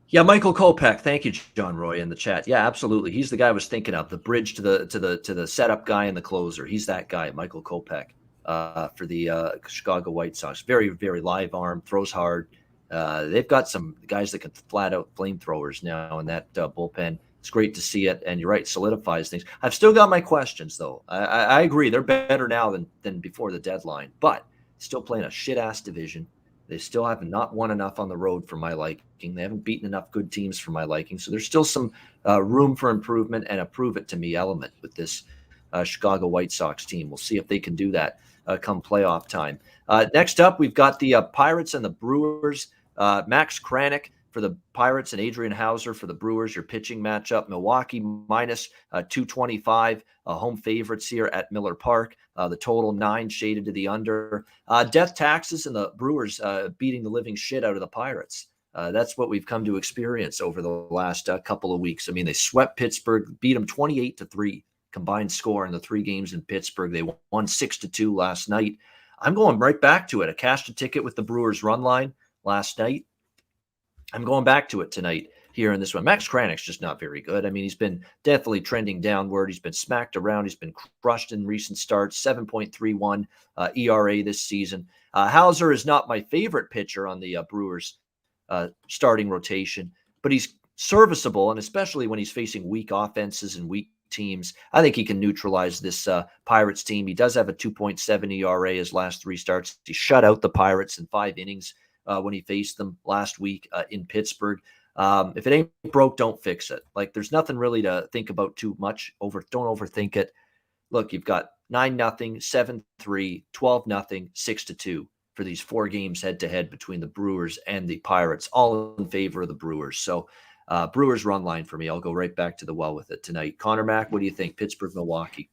Yeah, Michael Kopech. Thank you, John Roy, in the chat. Yeah, absolutely. He's the guy I was thinking of, the bridge to the setup guy and the closer. He's that guy, Michael Kopech. for the Chicago White Sox. Very, very live arm, throws hard. They've got some guys that can flat out flamethrowers now in that bullpen. It's great to see it, and you're right, solidifies things. I've still got my questions, though. I agree they're better now than before the deadline, but still playing a shit-ass division. They still have not won enough on the road for my liking. They haven't beaten enough good teams for my liking. So there's still some room for improvement and a prove-it-to-me element with this Chicago White Sox team. We'll see if they can do that come playoff time. Next up, we've got the Pirates and the Brewers. Max Kranick for the Pirates and Adrian Hauser for the Brewers, your pitching matchup. Milwaukee minus 225, home favorites here at Miller Park. The total 9 shaded to the under. Death taxes and the Brewers beating the living shit out of the Pirates. That's what we've come to experience over the last couple of weeks. I mean, they swept Pittsburgh, beat them 28-3 combined score in the 3 games in Pittsburgh. They won 6-2 last night. I'm going right back to it. I cashed a ticket with the Brewers run line last night. I'm going back to it tonight here in this one. Max Kranick's just not very good. I mean, he's been definitely trending downward. He's been smacked around. He's been crushed in recent starts, 7.31 ERA this season. Hauser is not my favorite pitcher on the Brewers starting rotation, but he's serviceable, and especially when he's facing weak offenses and weak teams, I think he can neutralize this Pirates team. He does have a 2.7 ERA his last 3 starts. He shut out the Pirates in 5 innings when he faced them last week in Pittsburgh. If it ain't broke, don't fix it. Like, there's nothing really to think about too much. Don't overthink it. Look, you've got 9-0, 7-3, 12-0, 6-2 for these 4 games head-to-head between the Brewers and the Pirates, all in favor of the Brewers. So Brewers run line for me. I'll go right back to the well with it tonight. Conor Mac, what do you think? Pittsburgh, Milwaukee.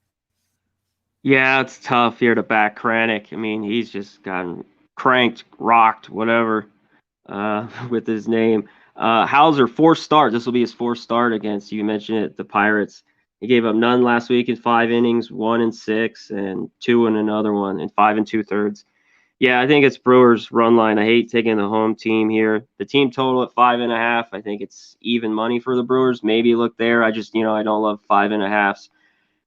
Yeah, it's tough here to back Kranick. I mean, he's just gotten cranked, rocked, whatever, with his name. Hauser, 4th start. This will be his 4th start against, you mentioned it, the Pirates. He gave up none last week in 5 innings, 1 in 6, and 2 in another one, in 5 2/3. Yeah, I think it's Brewers run line. I hate taking the home team here. The team total at 5.5. I think it's even money for the Brewers. Maybe look there. I just, I don't love 5.5s.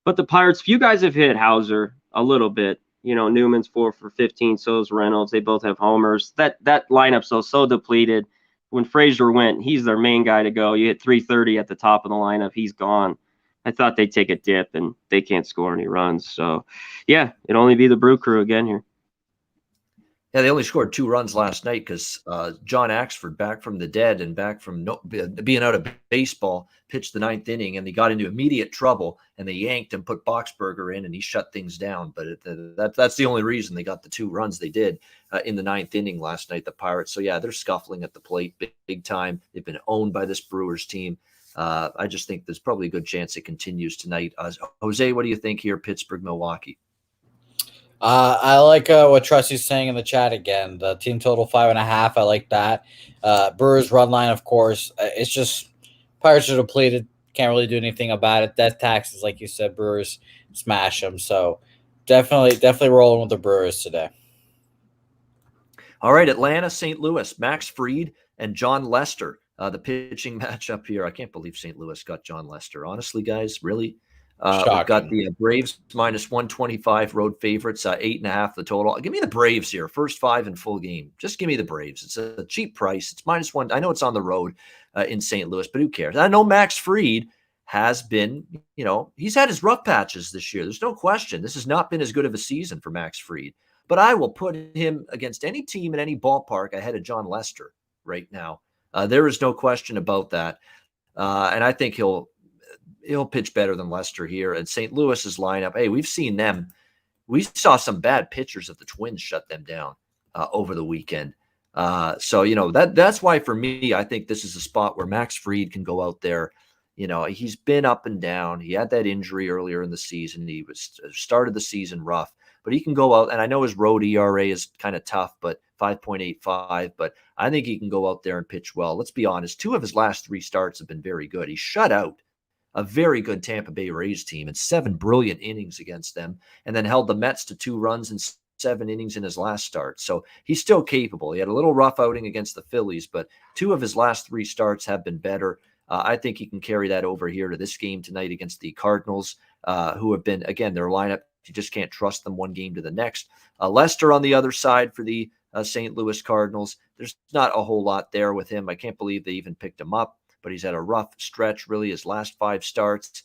But the Pirates, few guys have hit Hauser a little bit. Newman's 4 for 15. So is Reynolds. They both have homers. That lineup's so depleted. When Frazier went, he's their main guy to go. You hit 330 at the top of the lineup. He's gone. I thought they'd take a dip, and they can't score any runs. So, yeah, it'd only be the Brew Crew again here. Yeah, they only scored 2 runs last night because John Axford, back from the dead and back from being out of baseball, pitched the 9th inning, and they got into immediate trouble, and they yanked and put Boxberger in, and he shut things down. But that's the only reason they got the 2 runs they did in the 9th inning last night, the Pirates. So, yeah, they're scuffling at the plate big time. They've been owned by this Brewers team. I just think there's probably a good chance it continues tonight. Jose, what do you think here, Pittsburgh, Milwaukee? I like what Trusty's saying in the chat again. The team total 5.5. I like that. Brewers run line, of course. It's just Pirates are depleted. Can't really do anything about it. Death taxes, like you said, Brewers smash them. So definitely rolling with the Brewers today. All right, Atlanta, St. Louis, Max Fried and John Lester. The pitching matchup here. I can't believe St. Louis got John Lester. Honestly, guys, really? We've got the Braves minus 125 road favorites, 8.5 the total. Give me the Braves here. First 5 in full game. Just give me the Braves. It's a cheap price. It's -1. I know it's on the road in St. Louis, but who cares? I know Max Fried has been, he's had his rough patches this year. There's no question. This has not been as good of a season for Max Fried, but I will put him against any team in any ballpark ahead of John Lester right now. There is no question about that. And I think he'll pitch better than Lester here. And St. Louis's lineup, hey, we've seen them. We saw some bad pitchers of the Twins shut them down over the weekend. So, that's why for me, I think this is a spot where Max Fried can go out there. He's been up and down. He had that injury earlier in the season. He started the season rough, but he can go out. And I know his road ERA is kind of tough, but 5.85, but I think he can go out there and pitch well. Let's be honest. 2 of his last 3 starts have been very good. He shut out a very good Tampa Bay Rays team in 7 brilliant innings against them, and then held the Mets to 2 runs in 7 innings in his last start. So he's still capable. He had a little rough outing against the Phillies, but 2 of his last 3 starts have been better. I think he can carry that over here to this game tonight against the Cardinals, who have been, again, their lineup You just can't trust them one game to the next. Lester on the other side for the St. Louis Cardinals. There's not a whole lot there with him. I can't believe they even picked him up, but he's had a rough stretch, really, his last 5 starts.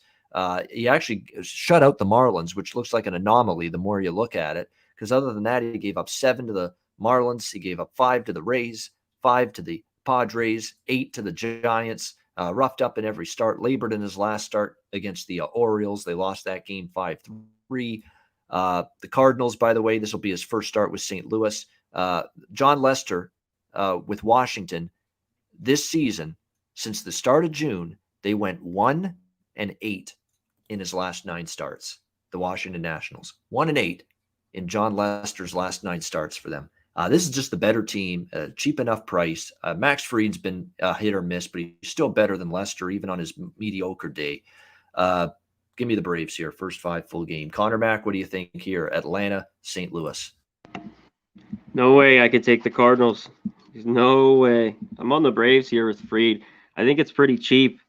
He actually shut out the Marlins, which looks like an anomaly the more you look at it, because other than that, he gave up 7 to the Marlins. He gave up 5 to the Rays, 5 to the Padres, 8 to the Giants. Roughed up in every start, labored in his last start against the Orioles. They lost that game 5-3. The Cardinals, by the way, this will be his first start with St. Louis. John Lester with Washington this season, since the start of June, they went 1-8 in his last 9 starts. The Washington Nationals, 1-8 in John Lester's last 9 starts for them. This is just the better team, cheap enough price. Max Fried's been hit or miss, but he's still better than Lester, even on his mediocre day. Give me the Braves here, first 5 full game. Conor Mac, what do you think here? Atlanta, St. Louis. No way I could take the Cardinals. There's no way. I'm on the Braves here with Fried. I think it's pretty cheap.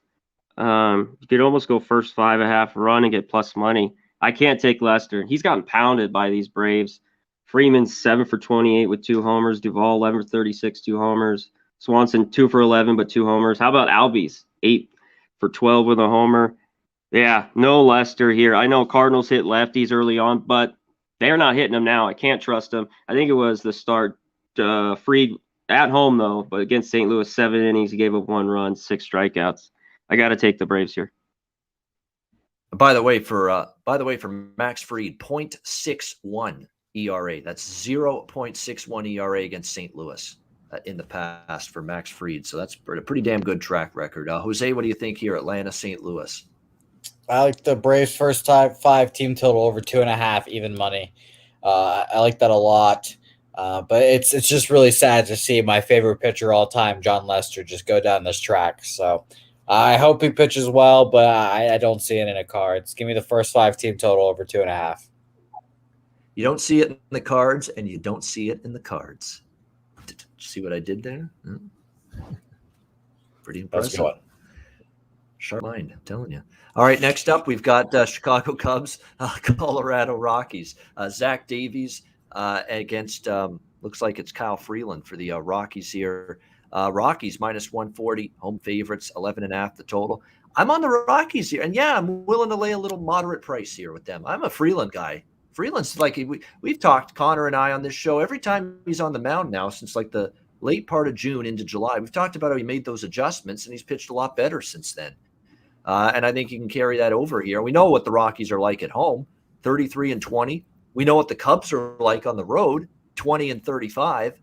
You could almost go first 5.5 run and get plus money. I can't take Lester. He's gotten pounded by these Braves. Freeman's 7 for 28 with 2 homers. Duvall 11 for 36, 2 homers. Swanson 2 for 11 but 2 homers. How about Albies 8 for 12 with a homer? Yeah, no Lester here. I know Cardinals hit lefties early on, but they're not hitting them now. I can't trust them. I think it was the start. Fried at home though, but against St. Louis, 7 innings, he gave up 1 run, 6 strikeouts. I got to take the Braves here. By the way, for Max Fried, 0.61 ERA. That's 0.61 ERA against St. Louis in the past for Max Fried. So that's a pretty damn good track record. Jose, what do you think here? Atlanta, St. Louis. I like the Braves first time 5 team total over 2.5 even money. I like that a lot. But it's just really sad to see my favorite pitcher all time, John Lester, just go down this track. So I hope he pitches well, but I don't see it in the cards. Give me the first 5 team total over 2.5. You don't see it in the cards, and you don't see it in the cards. Did you see what I did there? Pretty impressive. That's good. Sharp mind, I'm telling you. All right, next up, we've got Chicago Cubs, Colorado Rockies. Zach Davies against, looks like it's Kyle Freeland for the Rockies here. Rockies minus 140, home favorites, 11.5 the total. I'm on the Rockies here, and yeah, I'm willing to lay a little moderate price here with them. I'm a Freeland guy. Freeland's like, we've talked, Connor and I, on this show, every time he's on the mound now since like the late part of June into July. We've talked about how he made those adjustments, and he's pitched a lot better since then. And I think he can carry that over here. We know what the Rockies are like at home, 33-20. We know what the Cubs are like on the road, 20-35.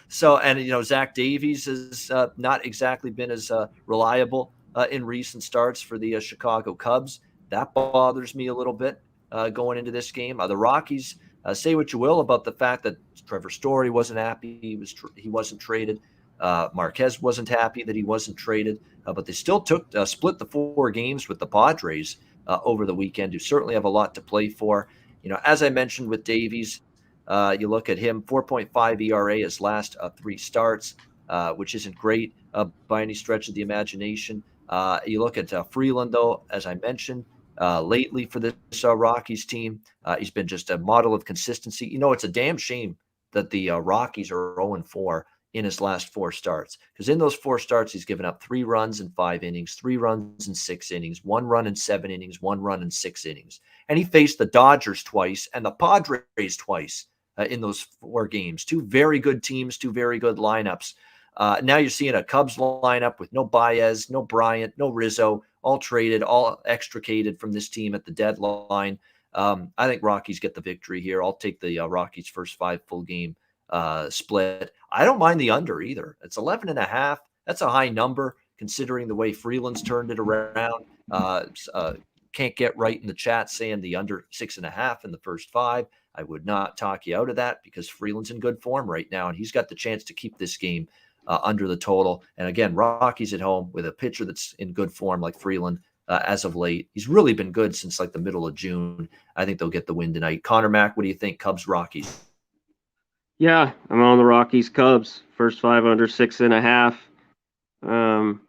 So, and Zach Davies has not exactly been as reliable in recent starts for the Chicago Cubs. That bothers me a little bit going into this game. The Rockies, say what you will about the fact that Trevor Story wasn't happy. He wasn't traded. Marquez wasn't happy that he wasn't traded, but they still split the 4 games with the Padres over the weekend, who certainly have a lot to play for. As I mentioned with Davies, you look at him, 4.5 ERA his last 3 starts, which isn't great by any stretch of the imagination. You look at Freeland, though, as I mentioned, lately for this Rockies team, he's been just a model of consistency. It's a damn shame that the Rockies are 0-4 in his last 4 starts, because in those 4 starts, he's given up 3 runs in 5 innings, 3 runs in 6 innings, 1 run in 7 innings, 1 run in 6 innings. And he faced the Dodgers twice and the Padres twice in those 4 games. 2 very good teams, 2 very good lineups. Now you're seeing a Cubs lineup with no Baez, no Bryant, no Rizzo, all traded, all extricated from this team at the deadline. I think Rockies get the victory here. I'll take the Rockies' first 5 full game split. I don't mind the under either. It's 11.5. That's a high number considering the way Freeland's turned it around. Can't get right in the chat saying the under 6.5 in the first 5. I would not talk you out of that because Freeland's in good form right now, and he's got the chance to keep this game under the total. And again, Rockies at home with a pitcher that's in good form like Freeland as of late. He's really been good since like the middle of June. I think they'll get the win tonight. Conor Mac, what do you think? Cubs, Rockies. Yeah, I'm on the Rockies Cubs. First 5 under 6.5. I'm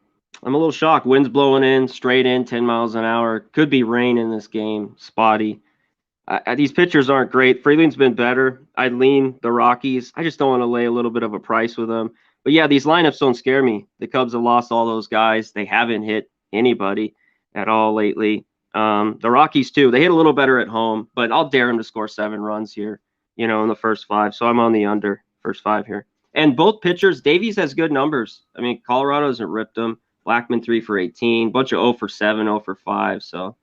a little shocked. Wind's blowing in, straight in, 10 miles an hour. Could be rain in this game. Spotty. These pitchers aren't great. Freeland's been better. I'd lean the Rockies. I just don't want to lay a little bit of a price with them. But yeah, these lineups don't scare me. The Cubs have lost all those guys. They haven't hit anybody at all lately. The Rockies too. They hit a little better at home, but I'll dare them to score 7 runs here, in the first 5. So I'm on the under first 5 here. And both pitchers, Davies has good numbers. I mean, Colorado hasn't ripped them. Blackman 3 for 18, bunch of 0 for 7, 0 for 5. So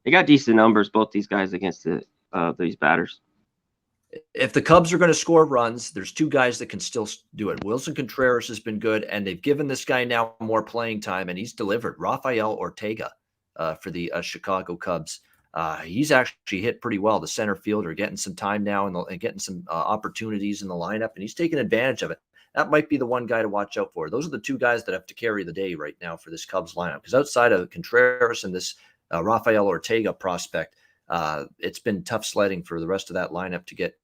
they got decent numbers, both these guys against these batters. If the Cubs are going to score runs, there's 2 guys that can still do it. Wilson Contreras has been good, and they've given this guy now more playing time, and he's delivered. Rafael Ortega for the Chicago Cubs. He's actually hit pretty well. The center fielder getting some time now and getting some opportunities in the lineup, and he's taking advantage of it. That might be the one guy to watch out for. Those are the 2 guys that have to carry the day right now for this Cubs lineup, because outside of Contreras and this Rafael Ortega prospect, it's been tough sledding for the rest of that lineup to get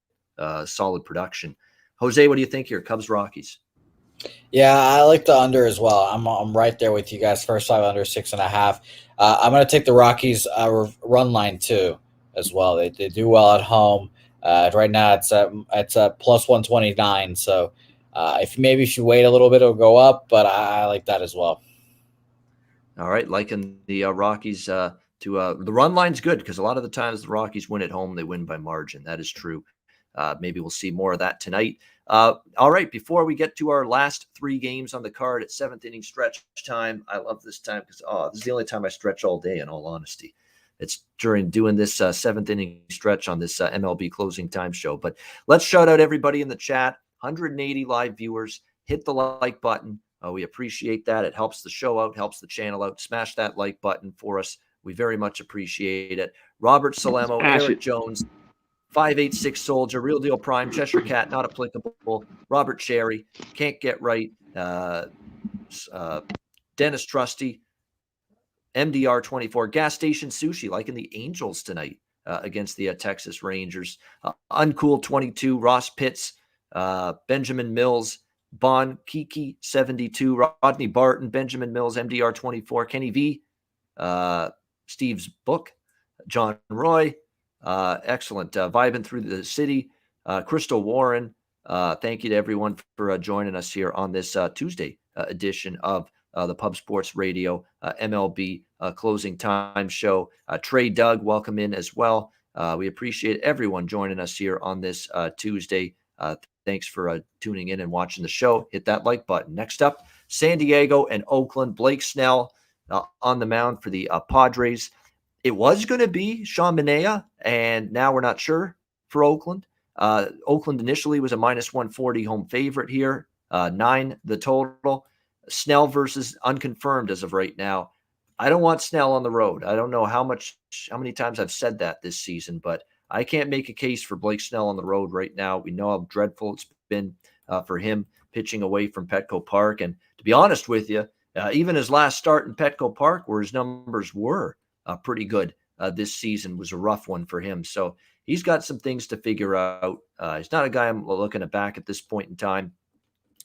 solid production. Jose, what do you think here? Cubs Rockies. Yeah, I like the under as well. I'm right there with you guys. First 5 under 6.5. I'm going to take the Rockies run line too as well. They do well at home. Right now it's a plus 129. So if you wait a little bit, it'll go up. But I like that as well. All right, liking the Rockies the run line's good, because a lot of the times the Rockies win at home, they win by margin. That is true. Maybe we'll see more of that tonight. All right, before we get to our last 3 games on the card at 7th inning stretch time, I love this time because this is the only time I stretch all day, in all honesty. It's during doing this 7th inning stretch on this MLB closing time show. But let's shout out everybody in the chat. 180 live viewers. Hit the like button. We appreciate that. It helps the show out, helps the channel out. Smash that like button for us. We very much appreciate it. Robert Salemo, Eric Jones, 586 Soldier, Real Deal Prime, Cheshire Cat, not applicable, Robert Cherry, Can't Get Right, Dennis Trusty, MDR 24, Gas Station Sushi, liking the Angels tonight against the Texas Rangers, Uncool 22, Ross Pitts, Benjamin Mills, Bon Kiki 72, Rodney Barton, Benjamin Mills, MDR 24, Kenny V, Steve's Book, John Roy, excellent, vibing through the city, Crystal Warren. Thank you to everyone for joining us here on this Tuesday edition of the Pub Sports Radio MLB closing time show. Trey Doug, welcome in as well. We appreciate everyone joining us here on this Tuesday. Thanks for tuning in and watching the show. Hit that like button. Next up, San Diego and Oakland. Blake Snell on the mound for the Padres. It was going to be Sean Manaea, and now we're not sure for Oakland. Oakland initially was a minus 140 home favorite here. 9 the total. Snell versus unconfirmed as of right now. I don't want Snell on the road. I don't know how many times I've said that this season, but I can't make a case for Blake Snell on the road right now. We know how dreadful it's been for him pitching away from Petco Park. And to be honest with you, even his last start in Petco Park, where his numbers were pretty good this season, was a rough one for him. So he's got some things to figure out. He's not a guy I'm looking at back at this point in time.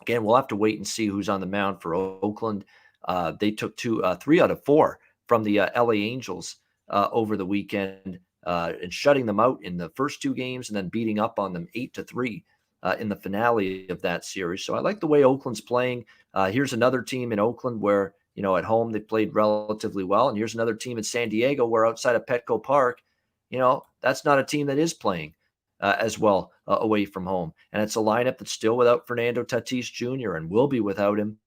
Again, we'll have to wait and see who's on the mound for Oakland. They took 3 out of 4 from the LA Angels over the weekend, and shutting them out in the first 2 games and then beating up on them 8-3 in the finale of that series. So I like the way Oakland's playing. Here's another team in Oakland where, at home they played relatively well. And here's another team in San Diego where outside of Petco Park, that's not a team that is playing as well away from home. And it's a lineup that's still without Fernando Tatis Jr. and will be without him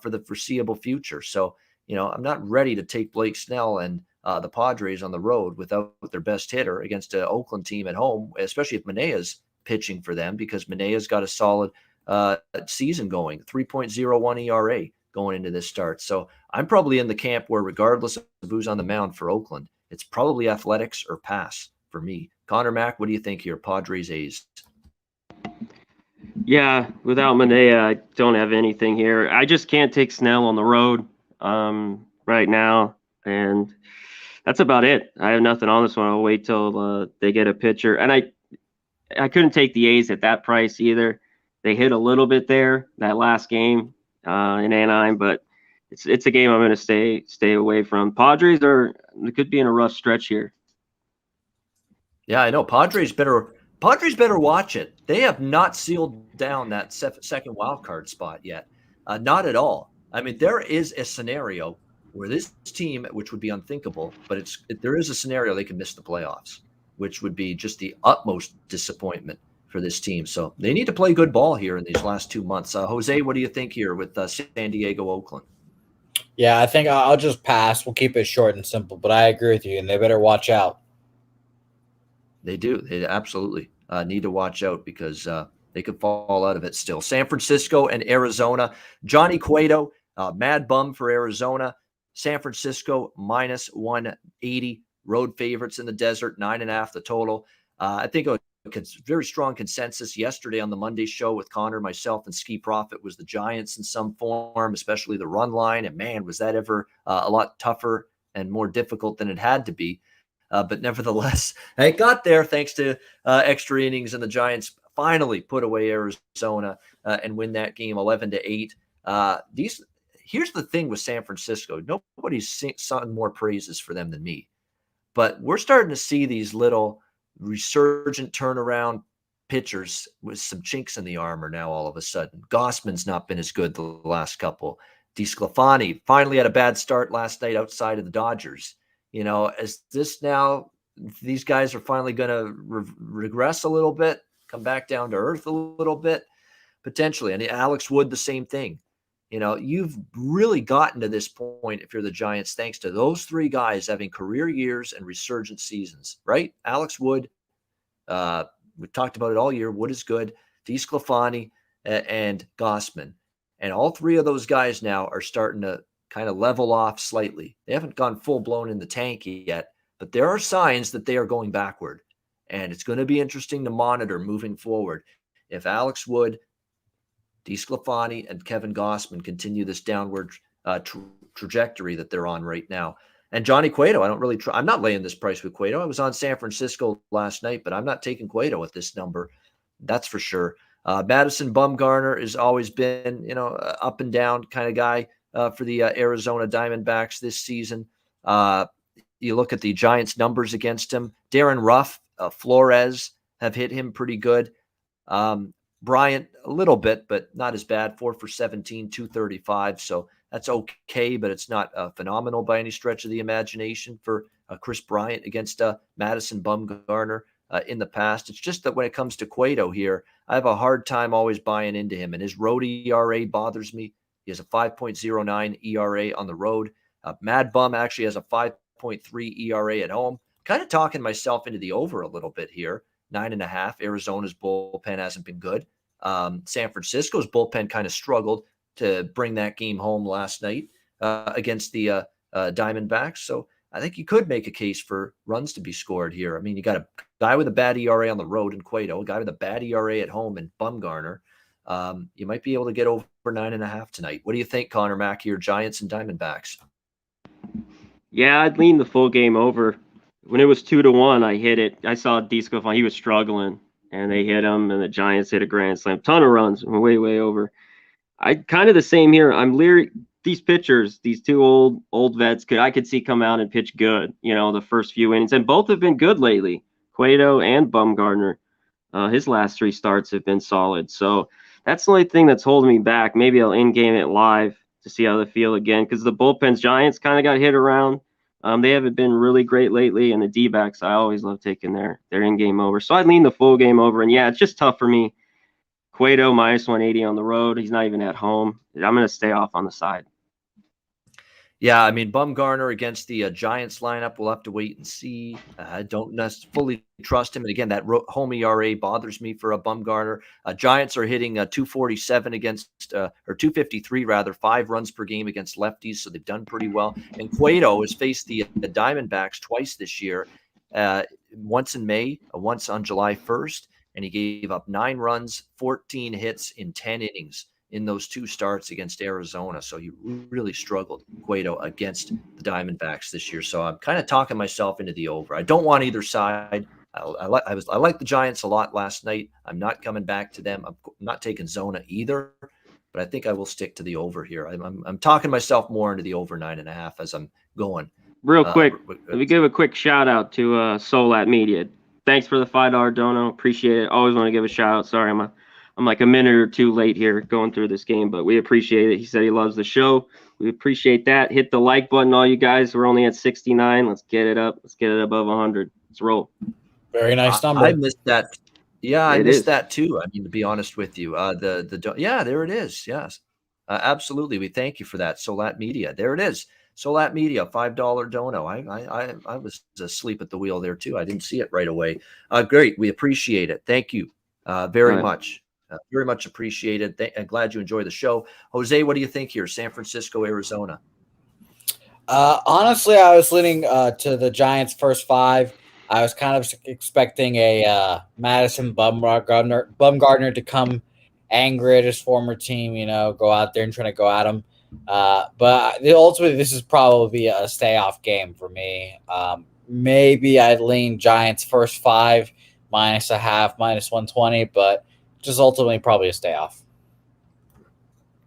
for the foreseeable future. So, I'm not ready to take Blake Snell and the Padres on the road without their best hitter against an Oakland team at home, especially if Manea's pitching for them, because Manea's got a solid season going, 3.01 ERA going into this start. So I'm probably in the camp where, regardless of who's on the mound for Oakland, it's probably athletics or pass for me. Conor Mac, what do you think here? Padres A's. Yeah, without Manaea, I don't have anything here. I just can't take Snell on the road right now, and that's about it. I have nothing on this one. I'll wait till they get a pitcher. And I couldn't take the A's at that price either. They hit a little bit there that last game in Anaheim, but it's a game I'm going to stay away from. Padres they could be in a rough stretch here. Yeah, I know. Padres better watch it. They have not sealed down that second wild card spot yet. Not at all. I mean, there is a scenario where this team, which would be unthinkable, but there is a scenario they could miss the playoffs, which would be just the utmost disappointment for this team. So they need to play good ball here in these last 2 months. Jose, what do you think here with San Diego, Oakland? Yeah, I think I'll just pass. We'll keep it short and simple, but I agree with you, and they better watch out. They do. They absolutely need to watch out because they could fall out of it still. San Francisco and Arizona. Johnny Cueto, mad bum for Arizona. San Francisco minus 180. Road favorites in the desert, 9.5 the total. I think a very strong consensus yesterday on the Monday show with Connor, myself, and Ski Profit was the Giants in some form, especially the run line. And man, was that ever a lot tougher and more difficult than it had to be. But nevertheless, it got there thanks to extra innings, and the Giants finally put away Arizona and win that game 11-8. Here's the thing with San Francisco. Nobody's sung more praises for them than me. But we're starting to see these little resurgent turnaround pitchers with some chinks in the armor now all of a sudden. Gossman's not been as good the last couple. DeSclafani finally had a bad start last night outside of the Dodgers. Is this now these guys are finally going to regress a little bit, come back down to earth a little bit, potentially. And Alex Wood, the same thing. You've really gotten to this point, if you're the Giants, thanks to those three guys having career years and resurgent seasons, right? Alex Wood, we talked about it all year. Wood is good. DeSclafani and Gossman. And all three of those guys now are starting to kind of level off slightly. They haven't gone full blown in the tank yet, but there are signs that they are going backward. And it's going to be interesting to monitor moving forward. If Alex Wood, DeSclafani, and Kevin Gossman continue this downward trajectory that they're on right now. And Johnny Cueto, I'm not laying this price with Cueto. I was on San Francisco last night, but I'm not taking Cueto at this number. That's for sure. Madison Bumgarner has always been, up and down kind of guy for the Arizona Diamondbacks this season. You look at the Giants' numbers against him. Darren Ruff, Flores have hit him pretty good. Bryant, a little bit, but not as bad. 4 for 17, 235. So that's okay, but it's not phenomenal by any stretch of the imagination for Chris Bryant against Madison Bumgarner in the past. It's just that when it comes to Cueto here, I have a hard time always buying into him. And his road ERA bothers me. He has a 5.09 ERA on the road. Mad Bum actually has a 5.3 ERA at home. Kind of talking myself into the over a little bit here. 9.5. Arizona's bullpen hasn't been good. San Francisco's bullpen kind of struggled to bring that game home last night against the Diamondbacks. So I think you could make a case for runs to be scored here. I mean, you got a guy with a bad ERA on the road in Cueto, a guy with a bad ERA at home in Bumgarner. You might be able to get over 9.5 tonight. What do you think, Conor Mac, here, Giants and Diamondbacks? Yeah, I'd lean the full game over. When it was 2-1, I hit it. I saw DeSclafani, he was struggling, and they hit him, and the Giants hit a grand slam. Ton of runs, way over. I kind of the same here. I'm leery. These pitchers, these two old vets, I could see come out and pitch good, the first few innings, and both have been good lately. Cueto and Bumgarner, his last 3 starts have been solid. So that's the only thing that's holding me back. Maybe I'll in-game it live to see how they feel again, because the bullpen's Giants kind of got hit around. They haven't been really great lately, and the D-backs, I always love taking their in-game over. So I'd lean the full game over, and yeah, it's just tough for me. Cueto minus 180 on the road. He's not even at home. I'm going to stay off on the side. Yeah, I mean, Bumgarner against the Giants lineup, we'll have to wait and see. I don't fully trust him. And again, that home ERA bothers me for a Bumgarner. Giants are hitting 247 against, or 253 rather, 5 runs per game against lefties, so they've done pretty well. And Cueto has faced the Diamondbacks twice this year, once in May, once on July 1st, and he gave up 9 runs, 14 hits in 10 innings. In those 2 starts against Arizona. So he really struggled, Cueto, against the Diamondbacks this year. So I'm kind of talking myself into the over. I don't want either side. I like the Giants a lot last night. I'm not coming back to them. I'm not taking Zona either, but I think I will stick to the over here. I'm talking myself more into the over 9.5 as I'm going. Real quick, let me give a quick shout out to Solat Media. Thanks for the $5 dono. Appreciate it. Always want to give a shout out. Sorry, I'm like a minute or two late here going through this game, but we appreciate it. He said he loves the show. We appreciate that. Hit the like button, all you guys. We're only at 69. Let's get it up. Let's get it above 100. Let's roll. Very nice number. I missed that. Yeah, I It missed is. that too. I mean, to be honest with you, yeah, there it is. Yes, absolutely. We thank you for that, Solat Media. There it is, Solat Media, $5 dono. I was asleep at the wheel there too. I didn't see it right away. Great, we appreciate it. Thank you very much. Very much appreciated. I'm glad you enjoy the show. Jose, what do you think here? San Francisco, Arizona. Honestly, I was leaning to the Giants' first 5. I was kind of expecting a Madison Bumgarner to come angry at his former team, go out there and try to go at him. But ultimately, this is probably a stay-off game for me. Maybe I'd lean Giants' first 5, -0.5, -120, but just ultimately probably a stay-off.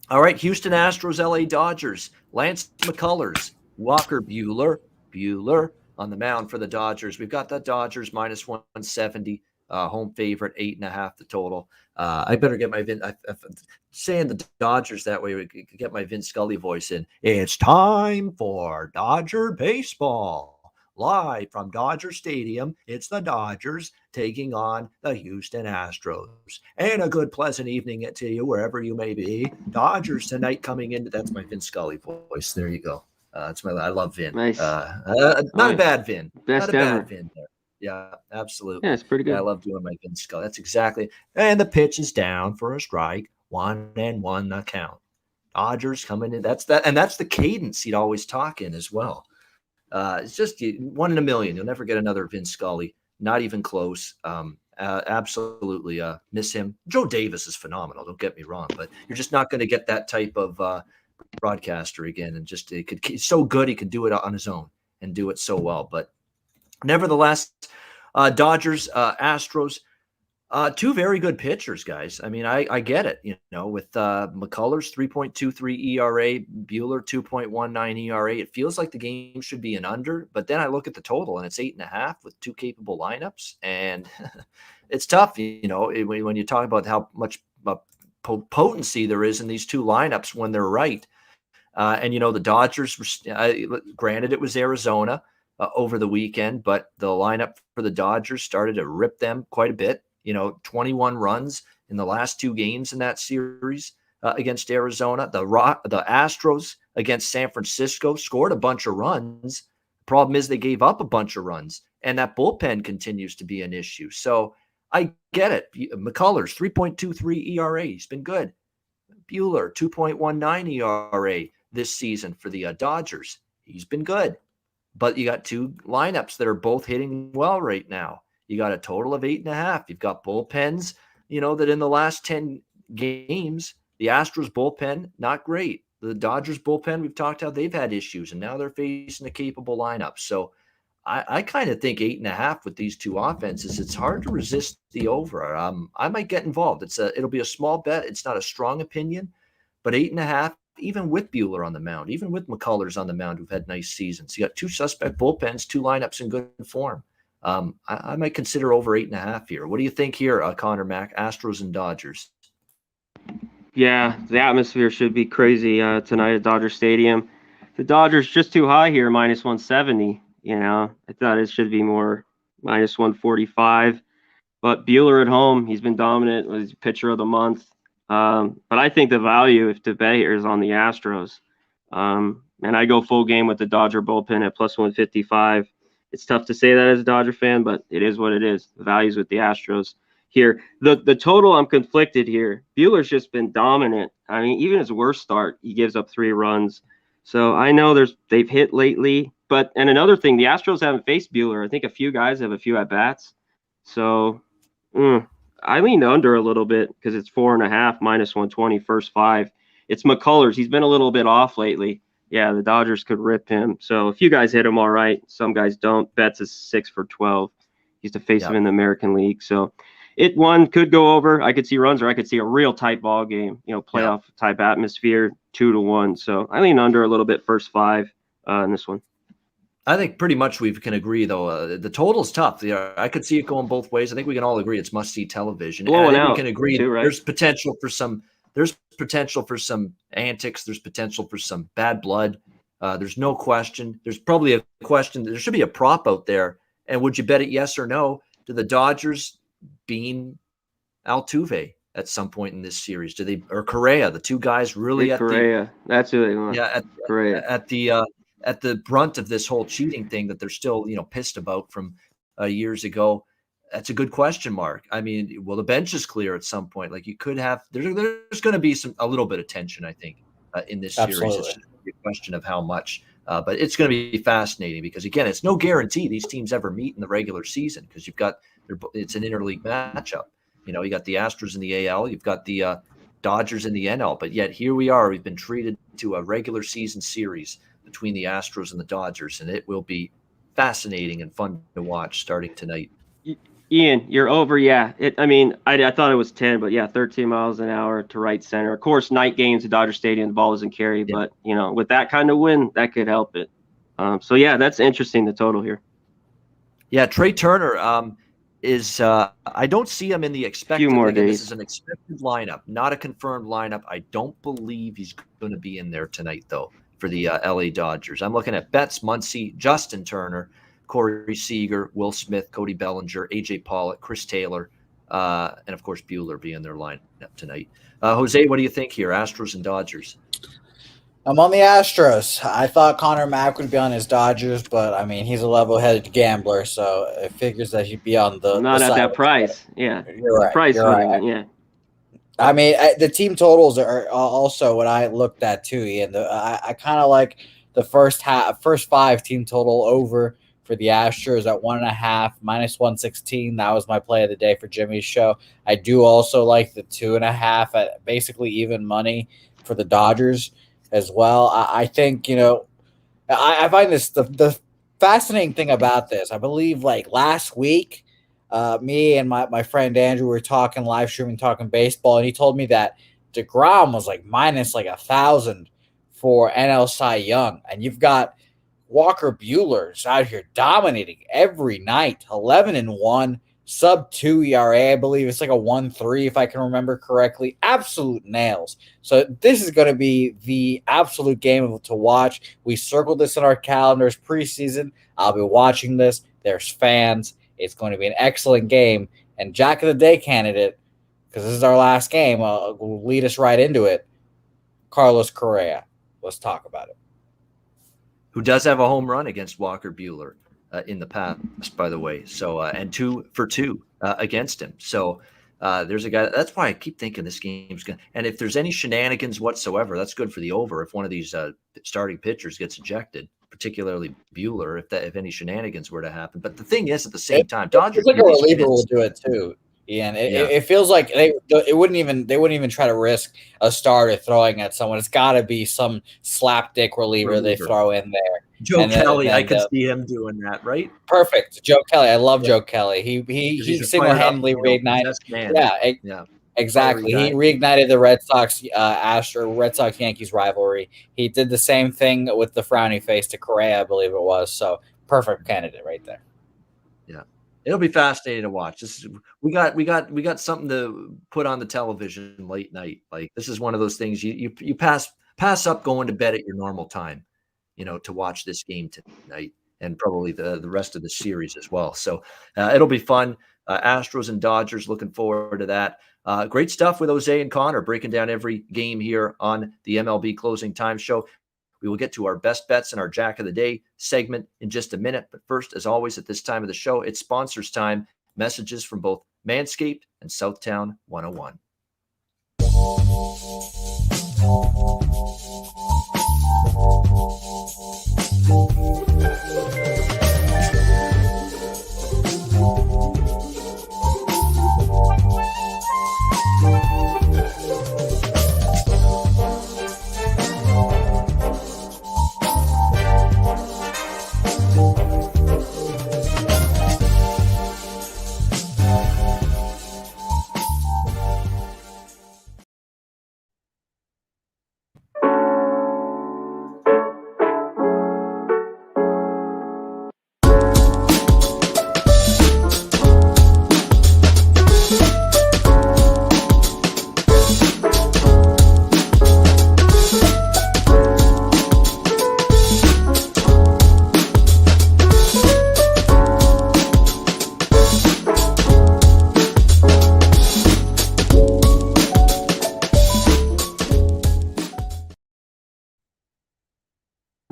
All right, Houston Astros, LA Dodgers, Lance McCullers, Walker Buehler on the mound for the Dodgers. We've got the Dodgers -170, home favorite, 8.5 the total. I better get my saying the Dodgers that way. We could get my Vince Scully voice in. It's time for Dodger baseball. Live from Dodger Stadium, it's the Dodgers taking on the Houston Astros. And a good, pleasant evening to you wherever you may be. Dodgers tonight coming into. That's my Vince Scully voice. There you go. I love Vin. Nice. Not a bad Vin. Best not a ever. bad Vin there. Yeah, absolutely. Yeah, it's pretty good. Yeah, I love doing my Vince Scully. That's exactly. And the pitch is down for a strike. 1-1 the count. Dodgers coming in. That's the cadence he'd always talk in as well. It's just 1 in a million. You'll never get another Vince Scully. Not even close. Absolutely miss him. Joe Davis is phenomenal. Don't get me wrong, but you're just not going to get that type of broadcaster again. And just he's so good, he could do it on his own and do it so well. But nevertheless, Dodgers, Astros, 2 very good pitchers, guys. I mean, I get it, with McCullers 3.23 ERA, Buehler 2.19 ERA. It feels like the game should be an under, but then I look at the total and it's 8.5 with 2 capable lineups, and it's tough, when you talk about how much potency there is in these 2 lineups when they're right. And the Dodgers, granted, it was Arizona over the weekend, but the lineup for the Dodgers started to rip them quite a bit. 21 runs in the last 2 games in that series against Arizona. The Astros against San Francisco scored a bunch of runs. Problem is they gave up a bunch of runs, and that bullpen continues to be an issue. So I get it. McCullers, 3.23 ERA. He's been good. Buehler, 2.19 ERA this season for the Dodgers. He's been good. But you got 2 lineups that are both hitting well right now. You got a total of 8.5. You've got bullpens, that in the last 10 games, the Astros bullpen, not great. The Dodgers bullpen, we've talked how they've had issues, and now they're facing a capable lineup. So I kind of think 8.5 with these 2 offenses, it's hard to resist the over. I might get involved. It'll be a small bet. It's not a strong opinion, but 8.5, even with Buehler on the mound, even with McCullers on the mound, who've had nice seasons. You got 2 suspect bullpens, 2 lineups in good form. I might consider over 8.5 here. What do you think here, Conor Mac, Astros and Dodgers? Yeah, the atmosphere should be crazy tonight at Dodger Stadium. The Dodgers just too high here, -170. I thought it should be more -145. But Buehler at home, he's been dominant. Was pitcher of the month. But I think the value, if to bet here, is on the Astros. And I go full game with the Dodger bullpen at +155. It's tough to say that as a Dodger fan, but it is what it is. The value's with the Astros here. The total, I'm conflicted here. Buehler's just been dominant. I mean, even his worst start, he gives up 3 runs. So I know they've hit lately. And another thing, the Astros haven't faced Buehler. I think a few guys have a few at-bats. So I lean under a little bit because it's 4.5, -120, first 5. It's McCullers. He's been a little bit off lately. Yeah, the Dodgers could rip him. So a few guys hit him all right. Some guys don't. Betts is 6 for 12. He used to face him in the American League. So one could go over. I could see runs, or I could see a real tight ball game, playoff type atmosphere, 2-1. So I lean under a little bit, first 5 in this one. I think pretty much we can agree, though. The total's tough. I could see it going both ways. I think we can all agree it's must-see television. And I Blowing think we out can agree too, right? there's potential for some. There's potential for some antics. There's potential for some bad blood. There's no question. There's probably a question. There should be a prop out there. And would you bet it yes or no to the Dodgers being Altuve at some point in this series? Do they, or Correa, the two guys really at Correa. That's who they want. the Correa. at the brunt of this whole cheating thing that they're still pissed about from years ago? That's a good question mark. I mean, will the benches clear at some point? Like you could have. There's going to be a little bit of tension, I think, in this series. Absolutely. It's just a question of how much. But it's going to be fascinating because again, it's no guarantee these teams ever meet in the regular season because it's an interleague matchup. You got the Astros in the AL, you've got the Dodgers in the NL, but yet here we are. We've been treated to a regular season series between the Astros and the Dodgers, and it will be fascinating and fun to watch starting tonight. Ian, you're over. Yeah. I thought it was 10, but yeah, 13 miles an hour to right center. Of course, night games at Dodger Stadium, the ball doesn't carry, but with that kind of wind, that could help it. So yeah, that's interesting. The total here. Yeah. Trey Turner is, I don't see him in the expected. Few more This days. is an expected lineup, not a confirmed lineup. I don't believe he's going to be in there tonight though for the LA Dodgers. I'm looking at Betts, Muncy, Justin Turner, Corey Seager, Will Smith, Cody Bellinger, AJ Pollock, Chris Taylor, and of course Buehler be in their lineup tonight. Jose, what do you think here? Astros and Dodgers. I'm on the Astros. I thought Conor Mac would be on his Dodgers, but I mean he's a level-headed gambler, so it figures that he'd be on the Not the at side that of the price. Yeah. You're right. Price. You're right. Yeah. I mean, the team totals are also what I looked at too, Ian. I kind of like the first 5 team total over for the Astros at 1.5 minus 116. That was my play of the day for Jimmy's show. I do also like the 2.5 at basically even money for the Dodgers as well. I think I find this the fascinating thing about this. I believe like last week. Me and my friend Andrew were talking live streaming, talking baseball, and he told me that DeGrom was like minus like 1,000 for NL Cy Young, and you've got Walker Buehler's out here dominating every night, 11-1, sub-2 ERA, I believe it's like a 1.3 if I can remember correctly. Absolute nails. So this is going to be the absolute game to watch. We circled this in our calendars preseason. I'll be watching this. There's fans. It's going to be an excellent game. And Jack of the Day candidate, because this is our last game, will lead us right into it. Carlos Correa. Let's talk about it. Who does have a home run against Walker Buehler in the past, by the way. So, and 2 for 2 against him. So there's a guy. That's why I keep thinking this game's going to. And if there's any shenanigans whatsoever, that's good for the over. If one of these starting pitchers gets ejected, particularly Buehler, if any shenanigans were to happen. But the thing is, at the same time, Dodgers like a reliever will do it too. Ian, it feels like they wouldn't even try to risk a starter throwing at someone. It's got to be some slapdick reliever they throw in there. Joe Kelly, I could see him doing that, right? Perfect, Joe Kelly. I love Joe Kelly. He single-handedly reignited. Yeah, exactly. He reignited the Red Sox Yankees rivalry. He did the same thing with the frowny face to Correa, I believe it was. So perfect candidate right there. Yeah. It'll be fascinating to watch. We got something to put on the television late night. Like this is one of those things you pass up going to bed at your normal time, to watch this game tonight and probably the rest of the series as well. So it'll be fun. Astros and Dodgers, looking forward to that. Great stuff with Jose and Connor breaking down every game here on the MLB Closing Time Show. We will get to our best bets and our Jack of the Day segment in just a minute. But first, as always, at this time of the show, it's sponsors time. Messages from both Manscaped and Southtown 101.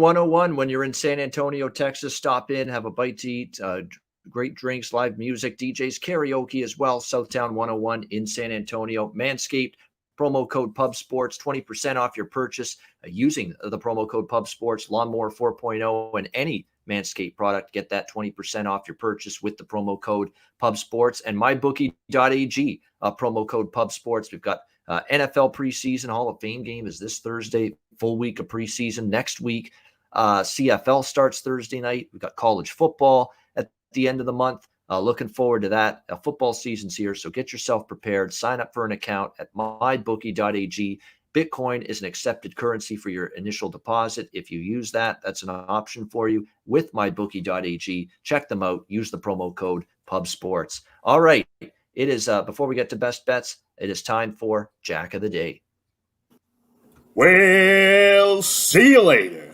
101. When you're in San Antonio, Texas, stop in, have a bite to eat. Great drinks, live music, DJs, karaoke as well. Southtown 101 in San Antonio. Manscaped, promo code Pub Sports, 20% off your purchase using the promo code Pub Sports. Lawnmower 4.0 and any Manscaped product, get that 20% off your purchase with the promo code Pub Sports. And mybookie.ag, promo code Pub Sports. We've got NFL preseason Hall of Fame game is this Thursday. Full week of preseason next week. CFL starts Thursday night. We've got college football at the end of the month. Looking forward to that. Football season's here, so get yourself prepared. Sign up for an account at mybookie.ag. Bitcoin is an accepted currency for your initial deposit. If you use that, that's an option for you with mybookie.ag. Check them out. Use the promo code PubSports. All right. It is, before we get to best bets, it is time for Jack of the Day. Well, see you later.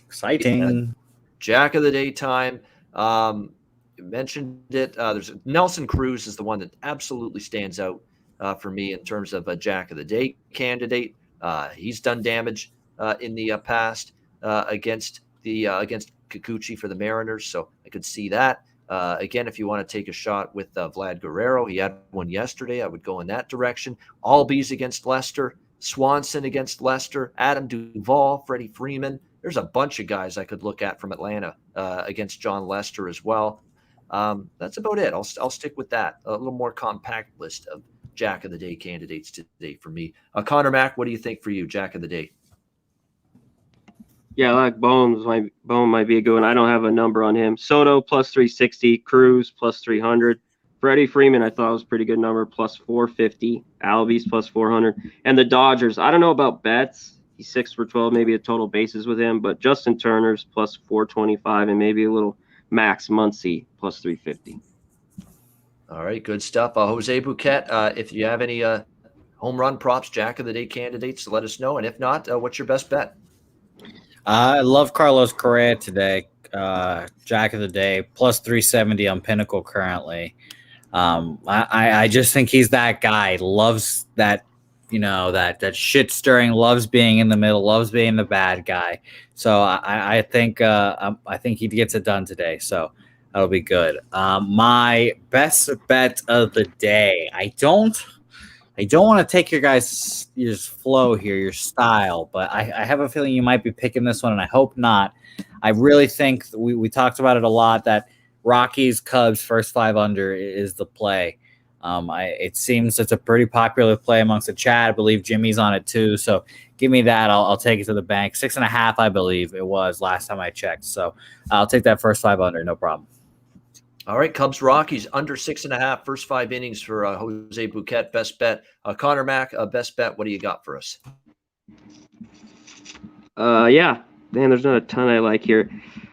Exciting. Jack of the Day time. You mentioned it. There's Nelson Cruz is the one that absolutely stands out for me in terms of a Jack of the Day candidate. He's done damage in the past against Kikuchi for the Mariners, so I could see that. Again, if you want to take a shot with Vlad Guerrero, he had one yesterday. I would go in that direction. Albies against Lester, Swanson against Lester, Adam Duvall, Freddie Freeman. There's a bunch of guys I could look at from Atlanta against John Lester as well. That's about it. I'll stick with that. A little more compact list of Jack of the Day candidates today for me. Conor Mac, what do you think for you, Jack of the Day? Yeah, I like Bones. Bone might be a good one. I don't have a number on him. Soto plus 360, Cruz plus 300. Freddie Freeman, I thought was a pretty good number, plus 450. Albies plus 400. And the Dodgers, I don't know about Betts. He's 6 for 12, maybe a total bases with him, but Justin Turner's plus 425 and maybe a little Max Muncy plus 350. All right, good stuff. Jose Bouquett, if you have any home run props, Jack of the Day candidates, let us know. And if not, what's your best bet? I love Carlos Correa today. Jack of the Day, plus 370 on Pinnacle currently. I just think he's that guy. Loves that, that shit stirring, loves being in the middle, loves being the bad guy. So I think he gets it done today. So that'll be good. My best bet of the day. I don't want to take your flow here, your style, but I have a feeling you might be picking this one, and I hope not. I really think we talked about it a lot, that Rockies Cubs first 5 under is the play. It seems it's a pretty popular play amongst the chat. I believe Jimmy's on it too. So give me that. I'll take it to the bank. 6.5, I believe it was last time I checked. So I'll take that first 5 under. No problem. All right, Cubs Rockies under 6.5, first 5 innings for Jose Bouquett. Best bet. Conor Mac, best bet. What do you got for us? Yeah, man, there's not a ton I like here.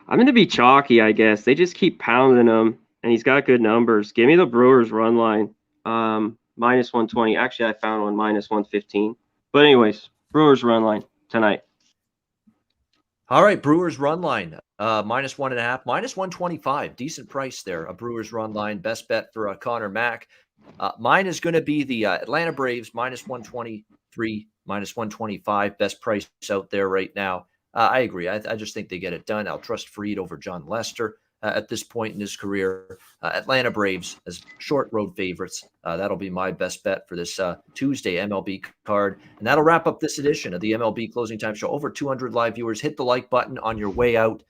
I'm going to be chalky, I guess. They just keep pounding him, and he's got good numbers. Give me the Brewers run line, minus 120. Actually, I found one, minus 115. But anyways, Brewers run line tonight. All right, Brewers run line, minus 1.5, minus 125. Decent price there, a Brewers run line. Best bet for Conor Mac. Mine is going to be the Atlanta Braves, minus 123, minus 125. Best price out there right now. I agree. I just think they get it done. I'll trust Fried over John Lester at this point in his career. Atlanta Braves as short road favorites. That'll be my best bet for this Tuesday MLB card. And that'll wrap up this edition of the MLB Closing Time Show. Over 200 live viewers. Hit the like button on your way out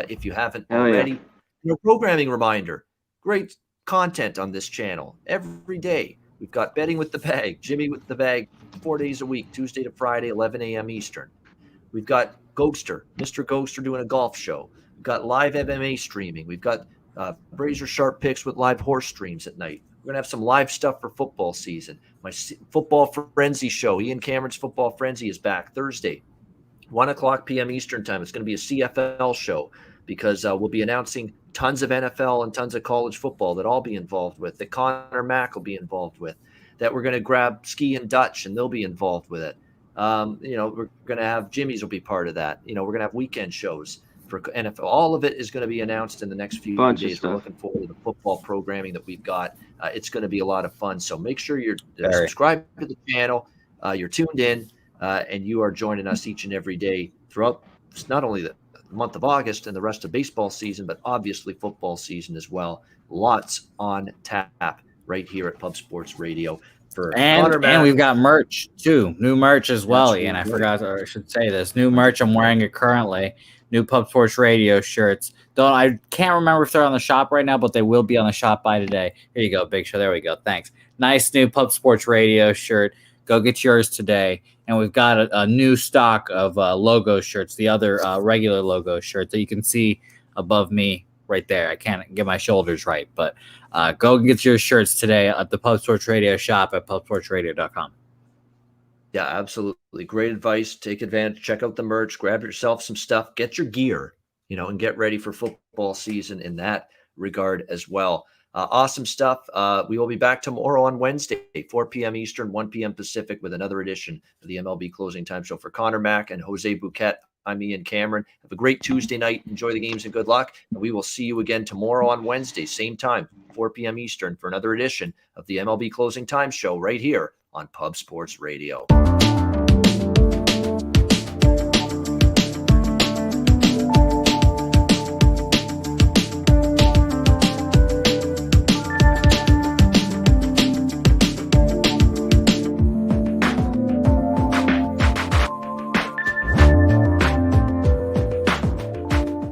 if you haven't already. Yeah. Programming reminder. Great content on this channel every day. We've got Betting with the Bag, Jimmy with the Bag, 4 days a week, Tuesday to Friday, 11 a.m. Eastern. We've got Ghoster, Mr. Ghoster doing a golf show. We've got live MMA streaming. We've got Razor Sharp picks with live horse streams at night. We're going to have some live stuff for football season. My Football Frenzy show, Ian Cameron's Football Frenzy, is back Thursday, 1 o'clock p.m. Eastern time. It's going to be a CFL show because we'll be announcing tons of NFL and tons of college football that I'll be involved with, that Conor Mac will be involved with, that we're going to grab Ski and Dutch and they'll be involved with it. We're going to have Jimmy's will be part of that. We're going to have weekend shows. for NFL. All of it is going to be announced in the next few Bunch of days. stuff. We're looking forward to the football programming that we've got. It's going to be a lot of fun. So make sure you're Very. subscribed to the channel. You're tuned in, and you are joining us each and every day throughout not only the month of August and the rest of baseball season, but obviously football season as well. Lots on tap right here at Pub Sports Radio. For Conor Mac, And we've got merch too, new merch as well. That's Ian, I right. forgot, or I should say this, new merch. I'm wearing it currently. New Pub Sports Radio shirts. I can't remember if they're on the shop right now, but they will be on the shop by today. Here you go, Big Show. There we go. Thanks. Nice new Pub Sports Radio shirt. Go get yours today. And we've got a new stock of logo shirts, the other regular logo shirts that you can see above me right there. I can't get my shoulders right, but go get your shirts today at the Pub Sports Radio shop at pubsportsradio.com. Yeah, absolutely. Great advice. Take advantage. Check out the merch. Grab yourself some stuff. Get your gear, and get ready for football season in that regard as well. Awesome stuff. We will be back tomorrow on Wednesday, 4 p.m. Eastern, 1 p.m. Pacific, with another edition of the MLB Closing Time Show. For Conor Mac and Jose Bouquett, I'm Ian Cameron. Have a great Tuesday night. Enjoy the games and good luck. And we will see you again tomorrow on Wednesday, same time, 4 p.m. Eastern, for another edition of the MLB Closing Time Show right here on Pub Sports Radio.